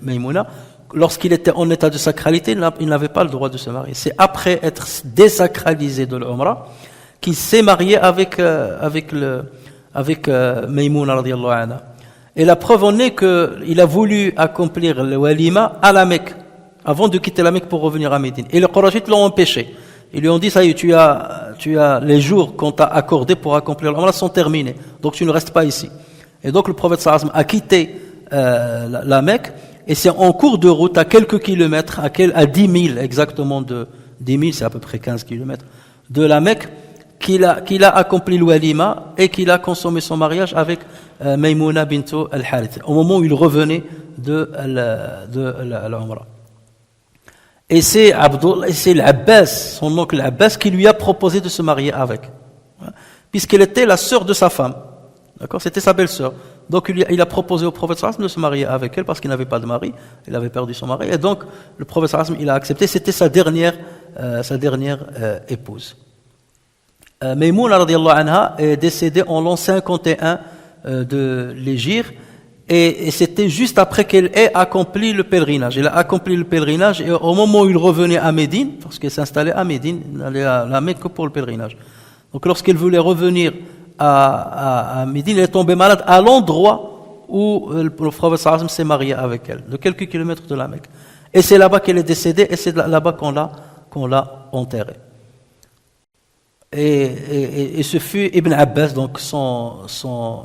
Maymouna. Lorsqu'il était en état de sacralité, il n'avait pas le droit de se marier. C'est après être désacralisé de l'Umrah qu'il s'est marié avec Maymouna radiyallahu anha. Et la preuve en est qu'il a voulu accomplir le walima à la Mecque, avant de quitter la Mecque pour revenir à Médine. Et les Qurayshites l'ont empêché. Ils lui ont dit, ça y est, tu as les jours qu'on t'a accordés pour accomplir l'Umrah sont terminés. Donc tu ne restes pas ici. Et donc le prophète sallallahu alayhi wa sallam a quitté la Mecque, et c'est en cours de route, à quelques kilomètres, à 10 000 exactement 10 000, c'est à peu près 15 kilomètres, de la Mecque, qu'il a accompli le walima et qu'il a consommé son mariage avec Maymouna bint al-Harith, au moment où il revenait de l'Umrah. Et c'est l'Abbas, son oncle Abbas, qui lui a proposé de se marier avec, puisqu'elle était la sœur de sa femme. D'accord, c'était sa belle-sœur. Donc il a proposé au prophète sallallahu alayhi wa sallam de se marier avec elle parce qu'il n'avait pas de mari, il avait perdu son mari, et donc le prophète sallallahu alayhi wa sallam il a accepté. C'était sa dernière épouse. Maymouna radiyallahu anha est décédée en l'an 51 de l'Hégire, et c'était juste après qu'elle ait accompli le pèlerinage. Elle a accompli le pèlerinage, et au moment où il revenait à Médine, parce qu'elle s'installait à Médine, il n'allait à la Mecque que pour le pèlerinage. Donc lorsqu'elle voulait revenir à Médine, elle est tombée malade à l'endroit où le prophète sallallahu alayhi wa sallam s'est marié avec elle, de quelques kilomètres de la Mecque. Et c'est là-bas qu'elle est décédée, et c'est là-bas qu'on l'a enterrée. et ce fut Ibn Abbas, donc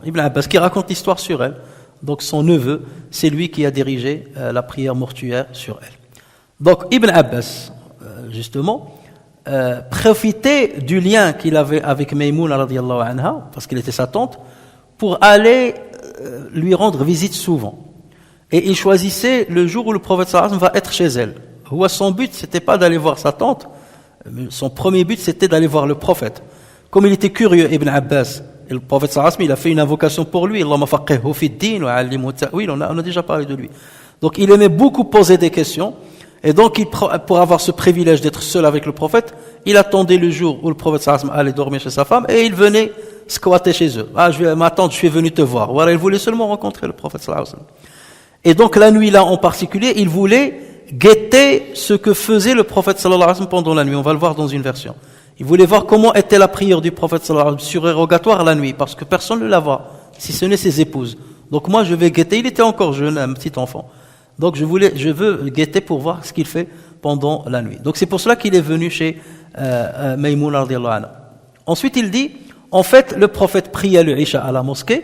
Ibn Abbas qui raconte l'histoire sur elle. Donc son neveu, c'est lui qui a dirigé la prière mortuaire sur elle. Donc Ibn Abbas, justement, profitait du lien qu'il avait avec Maymouna radiyallahu anha, parce qu'elle était sa tante, pour aller lui rendre visite souvent. Et il choisissait le jour où le prophète sallallahu alayhi wa sallam va être chez elle. Son but, c'était pas d'aller voir sa tante, son premier but, c'était d'aller voir le prophète. Comme il était curieux, Ibn Abbas, et le prophète sallallahu alayhi wa sallam, il a fait une invocation pour lui, Allahumma faqihhu fi ddin wa 'allimhu ta'wil, on a déjà parlé de lui. Donc il aimait beaucoup poser des questions, et donc pour avoir ce privilège d'être seul avec le prophète, il attendait le jour où le prophète sallallahu alayhi wa sallam allait dormir chez sa femme, et il venait squatter chez eux. Ma tante, je suis venu te voir. Voilà, il voulait seulement rencontrer le prophète sallallahu alayhi wa sallam. Et donc la nuit là en particulier, il voulait guetter ce que faisait le prophète sallallahu alayhi wa sallam pendant la nuit. On va le voir dans une version. Il voulait voir comment était la prière du prophète sallallahu alayhi wa sallam surérogatoire la nuit, parce que personne ne la voit, si ce n'est ses épouses. Donc moi je vais guetter, il était encore jeune, un petit enfant. Donc je veux guetter pour voir ce qu'il fait pendant la nuit. Donc c'est pour cela qu'il est venu chez Maymouna radiyallahu anha. Ensuite il dit, en fait le prophète pria le Isha à la mosquée,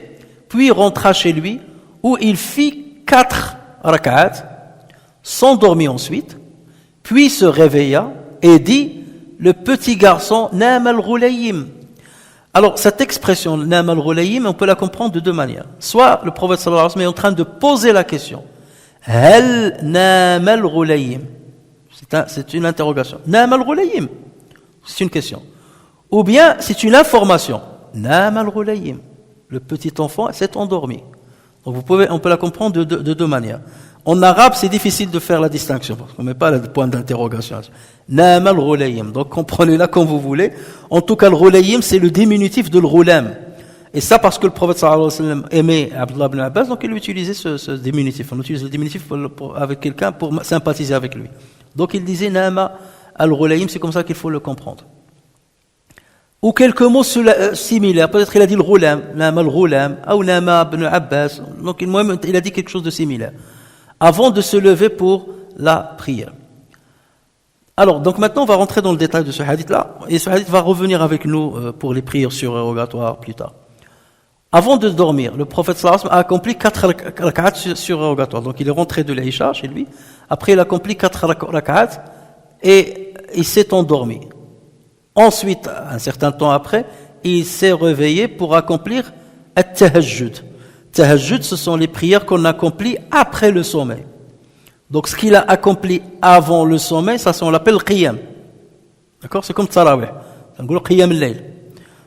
puis rentra chez lui, où il fit 4 rak'at, s'endormit ensuite, puis se réveilla et dit, le petit garçon, Nam al-Ghulayim. Alors, cette expression, Nam al-Ghulayim, on peut la comprendre de deux manières. Soit le prophète sallallahu alayhi wa sallam est en train de poser la question, Hal Nam al-Ghulayim. C'est une interrogation. Nam al-Ghulayim. C'est une question. Ou bien, c'est une information. Nam al-Ghulayim. Le petit enfant s'est endormi. Donc on peut la comprendre de deux manières. En arabe, c'est difficile de faire la distinction, parce qu'on ne met pas le point d'interrogation. Nam al-Ghulayim. Donc comprenez-la comme vous voulez. En tout cas, le Ghulayim, c'est le diminutif de l'Ghulam. Et ça parce que le prophète sallallahu alayhi wa sallam aimait Abdullah ibn Abbas, donc il utilisait ce diminutif. On utilise le diminutif avec quelqu'un pour sympathiser avec lui. Donc il disait Nama al-Ghulayim, c'est comme ça qu'il faut le comprendre. Ou quelques mots similaires. Peut-être il a dit le Ghulam, Nama al-Ghulam, ou Nama ibn Abbas. Donc il a dit quelque chose de similaire. Avant de se lever pour la prière. Alors, donc maintenant on va rentrer dans le détail de ce hadith-là, et ce hadith va revenir avec nous pour les prières surérogatoires plus tard. Avant de dormir, le prophète sallallahu alayhi wa sallam a accompli 4 rak'at surérogatoires. Donc il est rentré de l'Isha chez lui, après il a accompli 4 rak'at, et il s'est endormi. Ensuite, un certain temps après, il s'est réveillé pour accomplir at-tahajjud. Tahajjud, ce sont les prières qu'on accomplit après le sommeil. Donc ce qu'il a accompli avant le sommeil, ça on l'appelle qiyam. D'accord? C'est comme tarawih. On dit qiyam al-layl.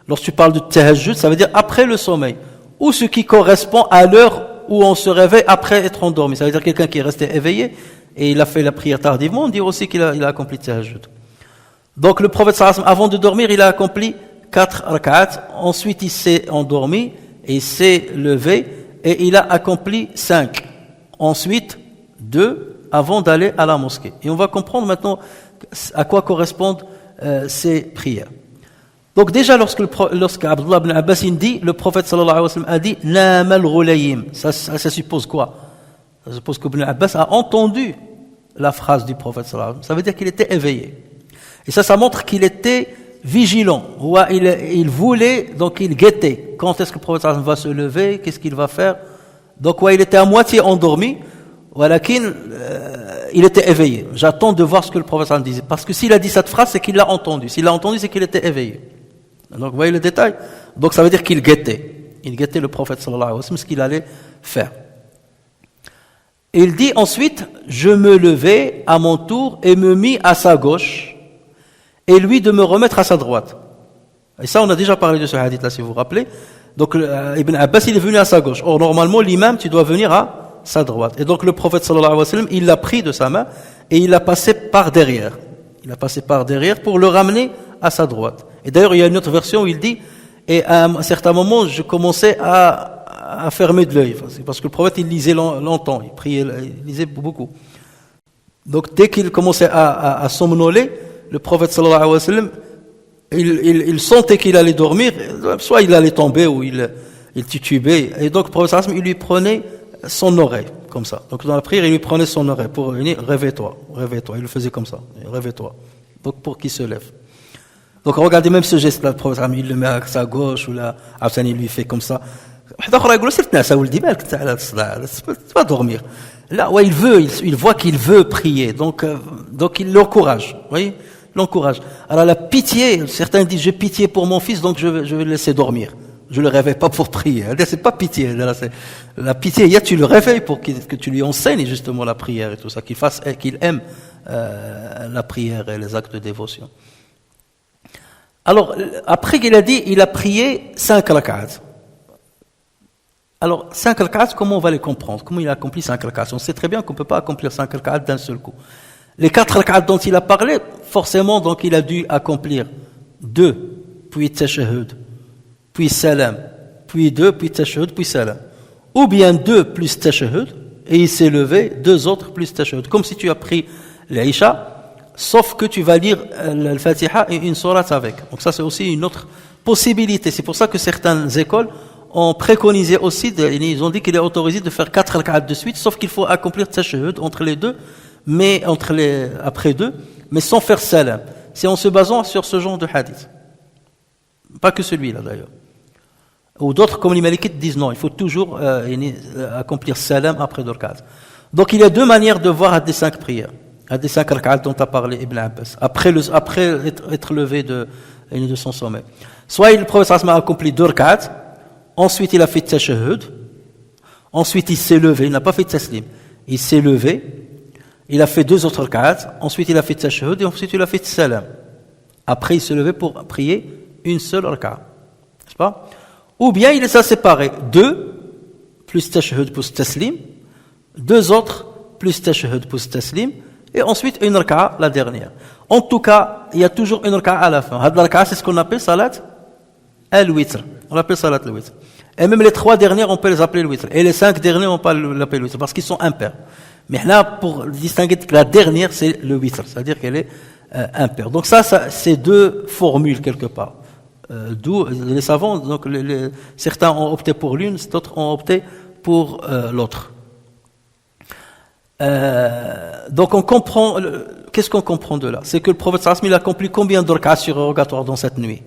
Lorsque tu parles de tahajjud, ça veut dire après le sommeil, ou ce qui correspond à l'heure où on se réveille après être endormi. Ça veut dire quelqu'un qui est resté éveillé et il a fait la prière tardivement, on dit aussi qu'il a accompli tahajjud. Donc le prophète sallallahu alayhi wa sallam, avant de dormir, il a accompli 4 rak'at, ensuite il s'est endormi et il s'est levé et il a accompli 5. Ensuite 2 avant d'aller à la mosquée. Et on va comprendre maintenant à quoi correspondent ces prières. Donc déjà lorsque Abdullah ibn Abbas dit, le prophète sallallahu alayhi wa sallam a dit Nam al-Ghulayim. Ça suppose quoi? Ça suppose qu'Ibn Abbas a entendu la phrase du prophète sallallahu alayhi wa sallam. Ça veut dire qu'il était éveillé. Et ça montre qu'il était vigilant. Il voulait, donc il guettait. Quand est-ce que le prophète sallallahu alayhi wa sallam va se lever? Qu'est-ce qu'il va faire? Donc il était à moitié endormi. Il était éveillé. J'attends de voir ce que le prophète sallallahu alayhi wa sallam disait. Parce que s'il a dit cette phrase, c'est qu'il l'a entendu. S'il l'a entendu, c'est qu'il était éveillé. Donc vous voyez le détail. Donc ça veut dire qu'il guettait. Il guettait le prophète sallallahu alayhi wa sallam, ce qu'il allait faire. Et il dit ensuite, je me levai à mon tour et me mis à sa gauche, et lui de me remettre à sa droite. Et ça, on a déjà parlé de ce hadith-là, si vous vous rappelez. Donc Ibn Abbas, il est venu à sa gauche. Or, normalement, l'imam, tu dois venir à sa droite. Et donc le prophète sallallahu alayhi wa sallam, il l'a pris de sa main, et il l'a passé par derrière. Il a passé par derrière pour le ramener à sa droite. Et d'ailleurs, il y a une autre version où il dit, et à un certain moment, je commençais à fermer de l'œil, parce que le prophète, il lisait longtemps, il priait, il lisait beaucoup. Donc, dès qu'il commençait à somnoler, le prophète, sallallahu alayhi wa sallam, il sentait qu'il allait dormir, soit il allait tomber, ou il titubait, et donc, le prophète, sallallahu alayhi wa sallam, il lui prenait son oreille, comme ça. Donc, dans la prière, il lui prenait son oreille, pour venir, réveille-toi, il le faisait comme ça, réveille-toi, donc pour qu'il se lève. Donc regardez même ce geste-là, le prophète il le met à sa gauche ou là, il lui fait comme ça. C'est pas dormir. Là, ouais, il voit qu'il veut prier, donc il l'encourage, vous voyez, l'encourage. Alors la pitié, certains disent j'ai pitié pour mon fils, donc je vais le laisser dormir. Je le réveille pas pour prier. C'est pas pitié. Là, c'est la pitié. Tu le réveilles pour que tu lui enseignes justement la prière et tout ça, qu'il aime la prière et les actes de dévotion. Alors après qu'il a dit, il a prié 5 rak'at. Alors 5 rak'at, comment on va les comprendre? Comment il a accompli 5 rak'at? On sait très bien qu'on peut pas accomplir 5 rak'at d'un seul coup. Les 4 rak'at dont il a parlé, forcément, donc il a dû accomplir 2, puis tashahhud, puis salam, puis 2, puis tashahhud, puis salam. Ou bien 2 plus tashahhud, et il s'est levé, 2 autres plus tashahhud. Comme si tu as pris l'Aïcha, sauf que tu vas lire le Fatiha et une sourate avec. Donc ça c'est aussi une autre possibilité. C'est pour ça que certaines écoles ont préconisé aussi, ils ont dit qu'il est autorisé de faire 4 rak'at de suite, sauf qu'il faut accomplir tashahhud entre les deux, mais après 2, mais sans faire salam. C'est en se basant sur ce genre de hadith. Pas que celui-là d'ailleurs. Ou d'autres comme les Malikites disent non, il faut toujours accomplir salam après 2 rak'at. Donc il y a 2 manières de voir à des 5 prières, à des 5 rak'at dont a parlé Ibn Abbas, après être levé de son sommeil. Soit le prophète a accompli 2 rak'at, ensuite il a fait tashahhud, ensuite il s'est levé, il n'a pas fait taslim, il s'est levé, il a fait 2 autres rak'at, ensuite il a fait tashahhud et ensuite il a fait salam. Après il s'est levé pour prier une seule rak'at, n'est-ce pas? Ou bien il les a séparés, 2 plus tashahhud plus taslim, 2 autres plus tashahhud plus taslim, et ensuite une rak'a, la dernière. En tout cas, il y a toujours une rak'a à la fin. Cette rak'a, c'est ce qu'on appelle salat al-witr. On l'appelle salat al-witr. Et même les 3 dernières, on peut les appeler le witr. Et les 5 derniers, on peut l'appeler le witr, parce qu'ils sont impairs. Mais là, pour distinguer que la dernière, c'est le witr, c'est-à-dire qu'elle est impaire. Donc ça, c'est 2 formules quelque part. D'où les savants, donc certains ont opté pour l'une, d'autres ont opté pour l'autre. Donc on comprend, qu'est-ce qu'on comprend de là? C'est que le prophète sallallahu alayhi wa sallam, il a accompli combien de rak'at surérogatoires dans cette nuit?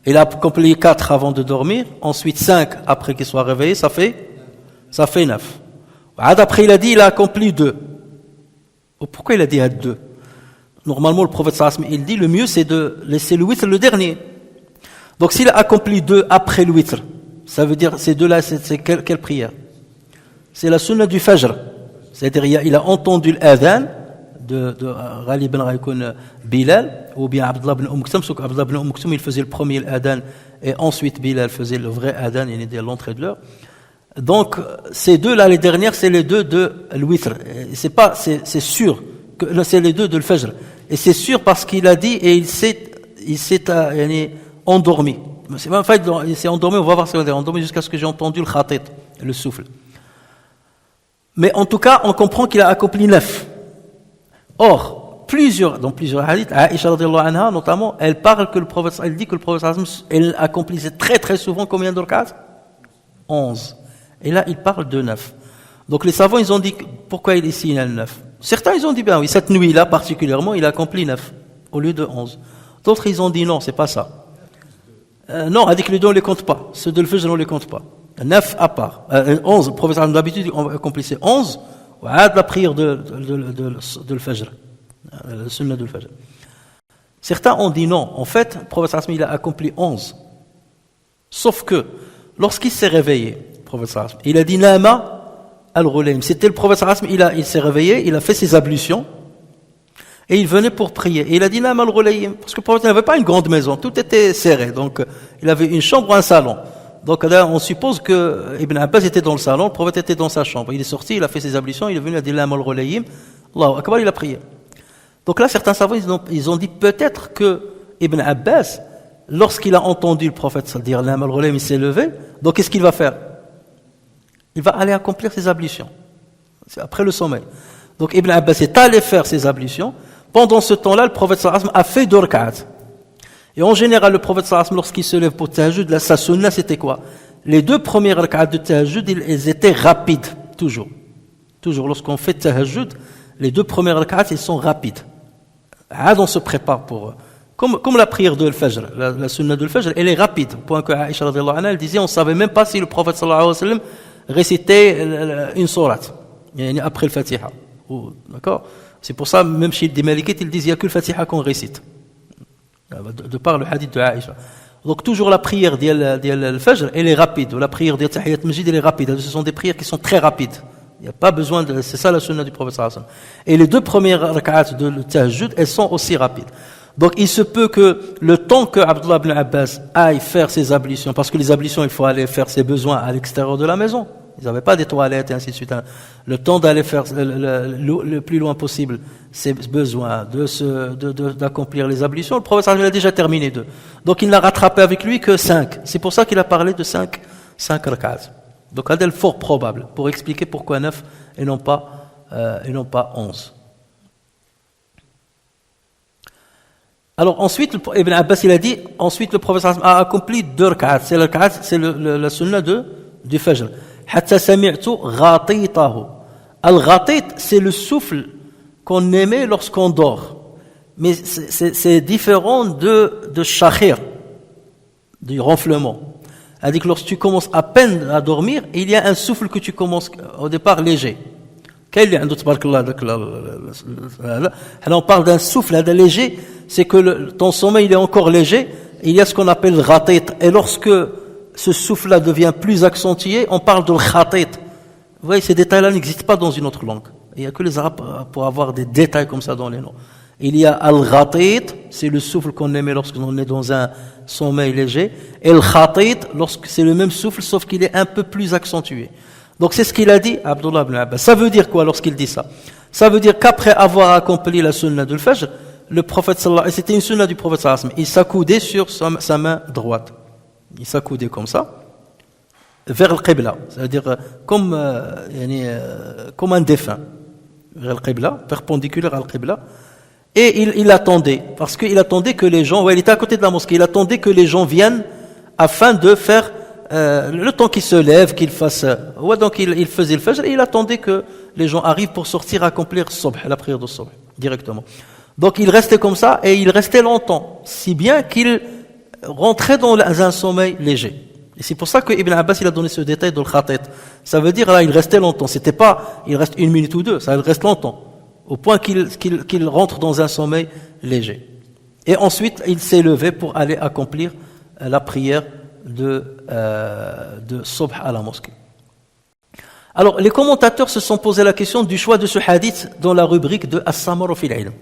Il a accompli 4 avant de dormir, ensuite 5 après qu'il soit réveillé, ça fait 9. Après il a dit, il a accompli 2. Pourquoi il a dit à 2? Normalement, le prophète sallallahu alayhi wa sallam, il dit, le mieux c'est de laisser le witr le dernier. Donc s'il a accompli 2 après le witr, ça veut dire, ces 2-là, c'est quelle prière? C'est la sunna du fajr. C'est-à-dire, il a entendu l'adhan de Ghali ibn Raykun Bilal, ou bien Abdullah ibn Kulthum, sauf qu'Abdullah ibn Kulthum, il faisait le premier adhan, et ensuite Bilal faisait le vrai adhan, il était à l'entrée de l'heure. Donc, ces 2-là, les dernières, c'est les 2 de l'witr. C'est sûr, que c'est les 2 de l'fajr. Et c'est sûr parce qu'il a dit, et il s'est endormi. En fait, il s'est endormi, on va voir s'il est endormi jusqu'à ce que j'ai entendu le khatit, le souffle. Mais en tout cas, on comprend qu'il a accompli 9. Or, dans plusieurs hadiths, Aïcha radhiyallahu anha, notamment, elle dit que le prophète elle accomplissait très très souvent combien de rak'at? 11. Et là, il parle de 9. Donc les savants, ils ont dit, pourquoi ici il y a le 9? Certains, ils ont dit, ben oui, cette nuit-là particulièrement, il a accompli 9 au lieu de 11. D'autres, ils ont dit non, c'est pas ça. Non, a dit que les deux, on ne les compte pas. Ceux de l'Fajr, on ne les compte pas. 9 à part. 11, le prophète d'habitude, on accomplissait 11, la prière de l'Fajr. Le sunnah de l'Fajr. Certains ont dit non. En fait, le prophète il a accompli 11. Sauf que, lorsqu'il s'est réveillé, le prophète il a dit Nama al-Ghulaym. C'était le prophète il s'est réveillé, il a fait ses ablutions, et il venait pour prier. Et il a dit Nama al-Ghulaym. Parce que le prophète n'avait pas une grande maison, tout était serré. Donc, il avait une chambre ou un salon. Donc, là, on suppose que Ibn Abbas était dans le salon, le prophète était dans sa chambre. Il est sorti, il a fait ses ablutions, il est venu, il a dit Nama al-Ghulaym. Allahu Akbar, il a prié. Donc là, certains savants, ils ont dit peut-être que Ibn Abbas, lorsqu'il a entendu le prophète dire Nama al-Ghulaym, il s'est levé. Donc, qu'est-ce qu'il va faire? Il va aller accomplir ses ablutions. C'est après le sommeil. Donc Ibn Abbas est allé faire ses ablutions. Pendant ce temps-là, le prophète sallallahu alayhi wa sallam a fait 2 rak'at. Et en général, le prophète sallallahu alayhi wa sallam, lorsqu'il se lève pour tahajjud, là, sa sunna, c'était quoi? Les 2 premières rak'at de tahajjud, ils étaient rapides, toujours. Toujours, lorsqu'on fait tahajjud, les 2 premières rak'at, ils sont rapides. On se prépare pour... Comme la prière de Al-Fajr, la sunna de Al-Fajr, elle est rapide. Au point que Aïcha radhiyallahu anha, elle disait, on ne savait même pas si le prophète sallallahu alayhi wa sallam récitait une sourate, après le Fatiha. D'accord? C'est pour ça, même chez les Malikites, ils disent, il n'y a que le Fatiha qu'on récite. De par le hadith de Aïcha. Donc toujours la prière d'Al-Fajr, elle est rapide. Ou la prière de Tahiyat Masjid, elle est rapide. Ce sont des prières qui sont très rapides. Il n'y a pas besoin de... C'est ça la sunna du prophète sallallahu alayhi wa sallam. Et les 2 premières rak'at de Tahajjud, elles sont aussi rapides. Donc il se peut que le temps que Abdullah ibn Abbas aille faire ses ablutions, parce que les ablutions, il faut aller faire ses besoins à l'extérieur de la maison. Ils n'avaient pas des toilettes et ainsi de suite. Le temps d'aller faire le plus loin possible ses besoins, d'accomplir les ablutions, le prophète sallallahu alayhi wa sallam a déjà terminé 2. Donc il n'a rattrapé avec lui que 5. C'est pour ça qu'il a parlé de 5 rak'at. Donc c'est fort probable, pour expliquer pourquoi 9 et non pas 11. Alors ensuite, Ibn Abbas il a dit, ensuite le prophète a accompli 2 rak'at. C'est la rak'at, c'est la sunna du Fajr. Hatta sami'tu ghatitahu. Al-ghatit, c'est le souffle qu'on émet lorsqu'on dort. Mais c'est différent de shakhir, du ronflement. C'est-à-dire que lorsque tu commences à peine à dormir, il y a un souffle que tu commences au départ léger. On parle d'un souffle léger, c'est que ton sommeil il est encore léger, il y a ce qu'on appelle le ghatit. Et lorsque ce souffle-là devient plus accentué, on parle de khatit. Vous voyez, ces détails-là n'existent pas dans une autre langue. Il n'y a que les Arabes pour avoir des détails comme ça dans les noms. Il y a al-ghatit, c'est le souffle qu'on émet lorsqu'on est dans un sommeil léger, et le khatit, lorsque c'est le même souffle, sauf qu'il est un peu plus accentué. Donc c'est ce qu'il a dit, Abdullah ibn Abbas. Ça veut dire quoi lorsqu'il dit ça? Ça veut dire qu'après avoir accompli la sunna du Fajr, le prophète sallallahu alayhi wa sallam, c'était une sunna du prophète sallallahu alayhi wa sallam, il s'accoudait sur sa main droite. Il s'accoudait comme ça, vers le Qibla, c'est-à-dire comme un défunt, vers le Qibla, perpendiculaire à le Qibla. Et il attendait, parce qu'il attendait que les gens, il était à côté de la mosquée, il attendait que les gens viennent afin de faire, le temps qu'ils se lèvent, qu'ils fassent, donc il faisait le Fajr et il attendait que les gens arrivent pour sortir accomplir Subh, la prière de Subh, directement. Donc il restait comme ça et il restait longtemps, si bien qu'il rentrait dans un sommeil léger. Et c'est pour ça que Ibn Abbas il a donné ce détail de l'khatit. Ça veut dire là il restait longtemps, c'était pas il reste 1 minute ou 2, ça il reste longtemps. Au point qu'il rentre dans un sommeil léger. Et ensuite, il s'est levé pour aller accomplir la prière de Subh à la mosquée. Alors, les commentateurs se sont posé la question du choix de ce hadith dans la rubrique de As-Samaru fil Ilm.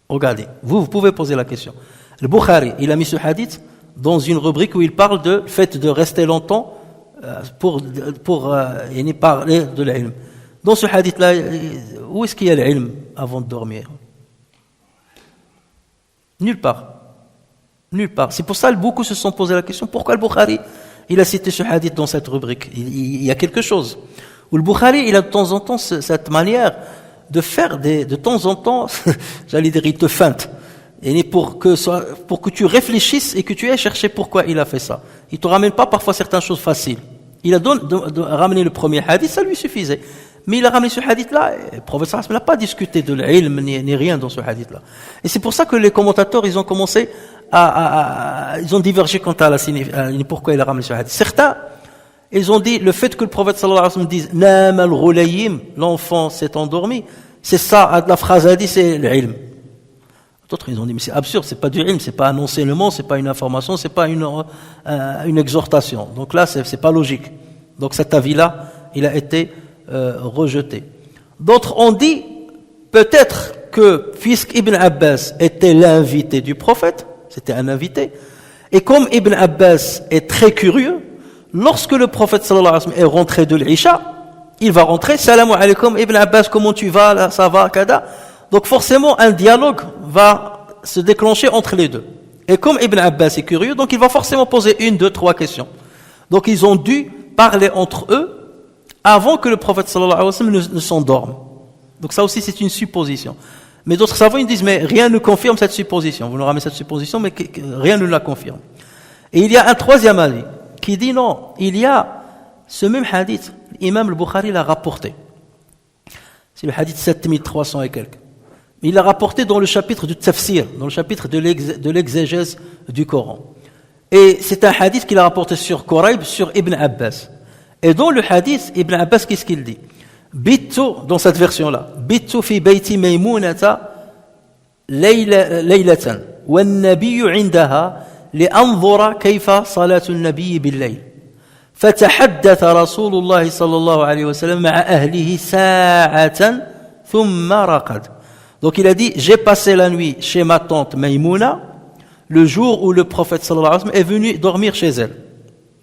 Regardez, vous pouvez poser la question. Le Bukhari, il a mis ce hadith dans une rubrique où il parle de fait de rester longtemps pour parler de l'ilm. Dans ce hadith-là, où est-ce qu'il y a l'ilm avant de dormir? Nulle part. Nulle part. C'est pour ça que beaucoup se sont posé la question, pourquoi le Bukhari, il a cité ce hadith dans cette rubrique? Il y a quelque chose. Où le Bukhari, il a de temps en temps cette manière de faire de temps en temps, j'allais dire, il te feinte. Et pour que tu réfléchisses et que tu aies cherché pourquoi il a fait ça. Il te ramène pas parfois certaines choses faciles. Il a ramené le premier hadith, ça lui suffisait. Mais il a ramené ce hadith-là, le prophète sallallahu alayhi wa sallam n'a pas discuté de l'ilm ni rien dans ce hadith-là. Et c'est pour ça que les commentateurs, ils ont commencé ils ont divergé quant à pourquoi il a ramené ce hadith. Certains, ils ont dit, le fait que le prophète sallallahu alayhi wa sallam dise, Nam al-Ghulayim, l'enfant s'est endormi, c'est ça, la phrase a dit, c'est l'ilm. D'autres, ils ont dit, mais c'est absurde, c'est pas du ilm, c'est pas un enseignement, c'est pas une information, c'est pas une exhortation. Donc là, c'est pas logique. Donc cet avis-là, il a été rejeté. D'autres ont dit, peut-être que, puisque Ibn Abbas était l'invité du prophète, c'était un invité, et comme Ibn Abbas est très curieux, lorsque le prophète sallallahu alayhi wa sallam est rentré de l'Isha, il va rentrer, salam alaykum Ibn Abbas, comment tu vas, là, ça va, kada. Donc forcément, un dialogue va se déclencher entre les deux. Et comme Ibn Abbas est curieux, donc il va forcément poser 1, 2, 3 questions. Donc ils ont dû parler entre eux avant que le prophète sallallahu alayhi wa sallam ne s'endorme. Donc ça aussi c'est une supposition. Mais d'autres savants ils disent mais rien ne confirme cette supposition. Vous nous ramenez cette supposition mais rien ne la confirme. Et il y a un troisième avis qui dit non, il y a ce même hadith, l'imam al-Bukhari l'a rapporté. C'est le hadith 7300 et quelques. Il l'a rapporté dans le chapitre du tafsir, dans le chapitre de l'exégèse du Coran. Et c'est un hadith qu'il a rapporté sur Quraib, sur Ibn Abbas. Et dans le hadith, Ibn Abbas, qu'est-ce qu'il dit? Bittu, dans cette version-là, Bittu fi bayti maymunata laylatan, wa an-nabiyyu 'indaha li'anzura kayfa salatu an-nabiyyi bil-layl. فتحدث رسول الله صلى الله عليه وسلم مع أهله ساعة ثم رقد. Donc il a dit, j'ai passé la nuit chez ma tante Maïmouna, le jour où le prophète sallallahu alayhi wa sallam est venu dormir chez elle.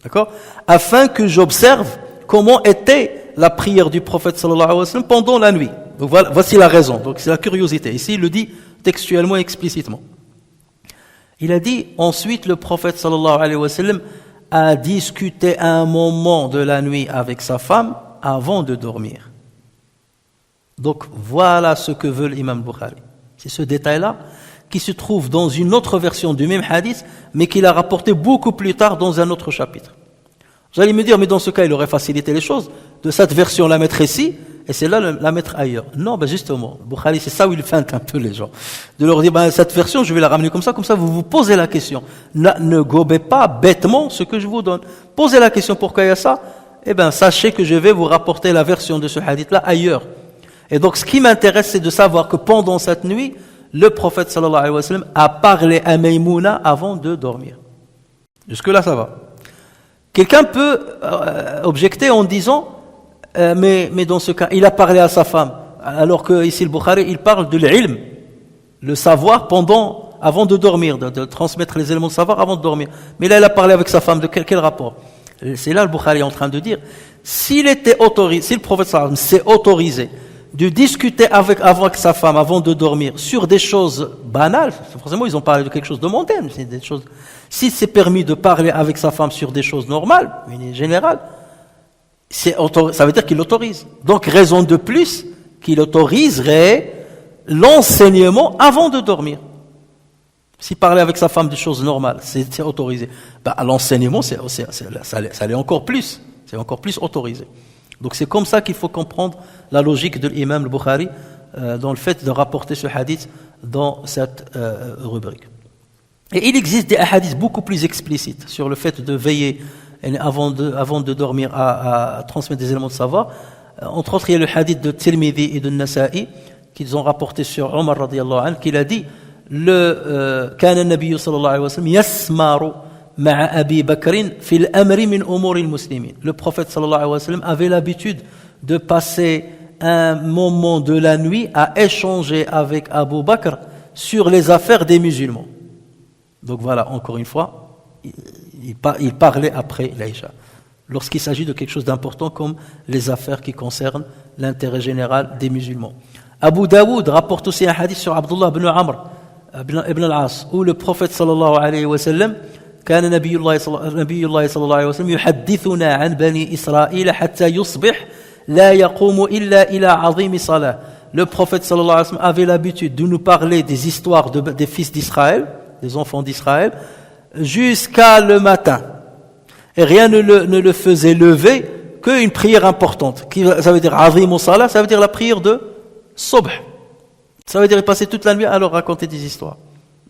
D'accord? Afin que j'observe comment était la prière du prophète sallallahu alayhi wa sallam pendant la nuit. Donc voilà, voici la raison. Donc c'est la curiosité. Ici, il le dit textuellement et explicitement. Il a dit, ensuite le prophète sallallahu alayhi wa sallam a discuté un moment de la nuit avec sa femme avant de dormir. Donc voilà ce que veut l'imam Bukhari. C'est ce détail-là qui se trouve dans une autre version du même hadith, mais qu'il a rapporté beaucoup plus tard dans un autre chapitre. Vous allez me dire, mais dans ce cas, il aurait facilité les choses, de cette version la mettre ici, et celle-là la mettre ailleurs. Non, ben justement, Bukhari, c'est ça où il feinte un peu les gens. De leur dire, ben cette version, je vais la ramener comme ça vous vous posez la question. Ne gobez pas bêtement ce que je vous donne. Posez la question, pourquoi il y a ça? Eh bien, sachez que je vais vous rapporter la version de ce hadith-là ailleurs. Et donc, ce qui m'intéresse, c'est de savoir que pendant cette nuit, le prophète sallallahu alayhi wa sallam a parlé à Maïmouna avant de dormir. Jusque-là, ça va. Quelqu'un peut objecter en disant, mais dans ce cas, il a parlé à sa femme, alors que ici le Bukhari, il parle de l'ilm, le savoir avant de dormir, de transmettre les éléments de savoir avant de dormir. Mais là, il a parlé avec sa femme, de quel rapport? C'est là le Bukhari est en train de dire, s'il était autorisé, si le prophète sallallahu alayhi wa sallam s'est autorisé de discuter avec sa femme avant de dormir sur des choses banales, forcément ils ont parlé de quelque chose de mondain, c'est des choses. Si c'est permis de parler avec sa femme sur des choses normales, mais générales, ça veut dire qu'il l'autorise. Donc raison de plus qu'il autoriserait l'enseignement avant de dormir. Si parler avec sa femme des choses normales, c'est autorisé. L'enseignement, ça l'est encore plus. C'est encore plus autorisé. Donc c'est comme ça qu'il faut comprendre la logique de l'imam al-Bukhari dans le fait de rapporter ce hadith dans cette rubrique. Et il existe des hadiths beaucoup plus explicites sur le fait de veiller avant de dormir à transmettre des éléments de savoir. Entre autres, il y a le hadith de Tirmidhi et de Nasa'i qu'ils ont rapporté sur Omar radiyallahu anhu, qu'il a dit كان النبي صلى الله عليه وسلم يسمر مع أبي بكر في الأمر من أمور المسلمين. Le prophète sallallahu alayhi wa sallam avait l'habitude de passer un moment de la nuit à échanger avec Abu Bakr sur les affaires des musulmans. Donc voilà, encore une fois, il parlait après l'Aïcha. Lorsqu'il s'agit de quelque chose d'important comme les affaires qui concernent l'intérêt général des musulmans. Abu Daoud rapporte aussi un hadith sur Abdullah ibn Amr ibn al-As, où le prophète sallallahu alayhi wa sallam كان نبي الله صلى الله عليه وسلم يحدثنا عن بني إسرائيل حتى يصبح لا يقوم إلا إلى عظيم صلاة. Le prophète sallallahu alayhi wa sallam avait l'habitude de nous parler des histoires des fils d'Israël, des enfants d'Israël, jusqu'à le matin. Et rien ne le faisait lever qu'une prière importante. Ça veut dire عظيم صلاة, ça veut dire la prière de Subh. Ça veut dire passer toute la nuit à leur raconter des histoires.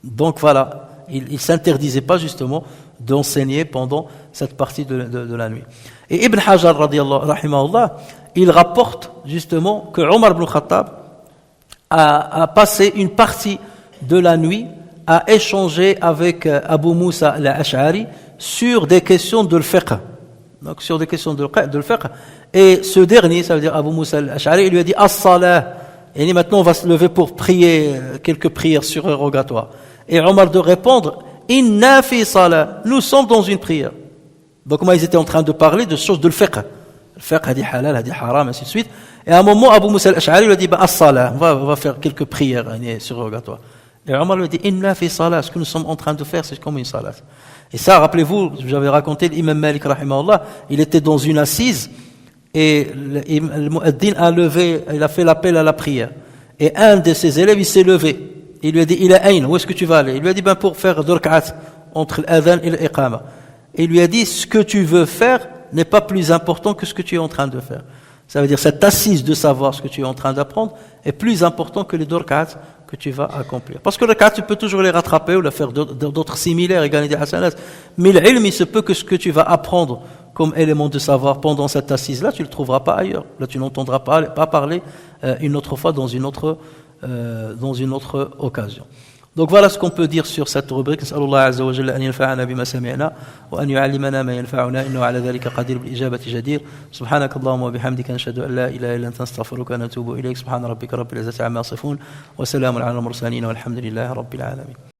Donc voilà. Il ne s'interdisait pas justement d'enseigner pendant cette partie de la nuit. Et Ibn Hajar, rahimahullah, il rapporte justement que Omar ibn Khattab a passé une partie de la nuit à échanger avec Abu Moussa al-Ash'ari sur des questions de fiqh. Donc sur des questions de fiqh. Et ce dernier, ça veut dire Abu Moussa al-Ash'ari, il lui a dit As-salah. Et maintenant on va se lever pour prier quelques prières surérogatoires. Et Omar de répondre, Inna fi salah, nous sommes dans une prière. Donc moi ils étaient en train de parler de choses de fiqh. Le fiqh a dit halal, a dit haram, ainsi de suite. Et à un moment, Abu Moussa al-Ash'ari lui a dit, as-salah, on va faire quelques prières surrogatoires. Et Omar lui a dit, Inna fi salah, ce que nous sommes en train de faire, c'est comme une salat. Et ça, rappelez-vous, j'avais raconté l'imam Malik, rahimahullah, il était dans une assise, et le mu'addin il a fait l'appel à la prière. Et un de ses élèves, il s'est levé. Il lui a dit, où est-ce que tu vas aller? Il lui a dit, pour faire deux rak'at entre l'adhan et l'iqama. Et il lui a dit, ce que tu veux faire n'est pas plus important que ce que tu es en train de faire. Ça veut dire cette assise de savoir ce que tu es en train d'apprendre est plus important que les 2 rak'at que tu vas accomplir. Parce que les rak'at, tu peux toujours les rattraper ou les faire d'autres similaires et gagner des hasanat. Mais l'ilm, il se peut que ce que tu vas apprendre comme élément de savoir pendant cette assise-là, tu ne le trouveras pas ailleurs. Là, tu n'entendras pas parler une autre fois dans une autre occasion. Donc voilà ce qu'on peut dire sur cette rubrique. نسأل الله عز وجل أن ينفعنا بما سمعنا وأن يعلمنا ما ينفعنا إنه على ذلك قدير بالإجابة جدير. سبحانك اللهم وبحمدك نشهد أن لا إله إلا أنت نستغفرك ونتوب إليك. سبحان ربك رب العزة عما يصفون وسلام على المرسلين والحمد لله رب العالمين.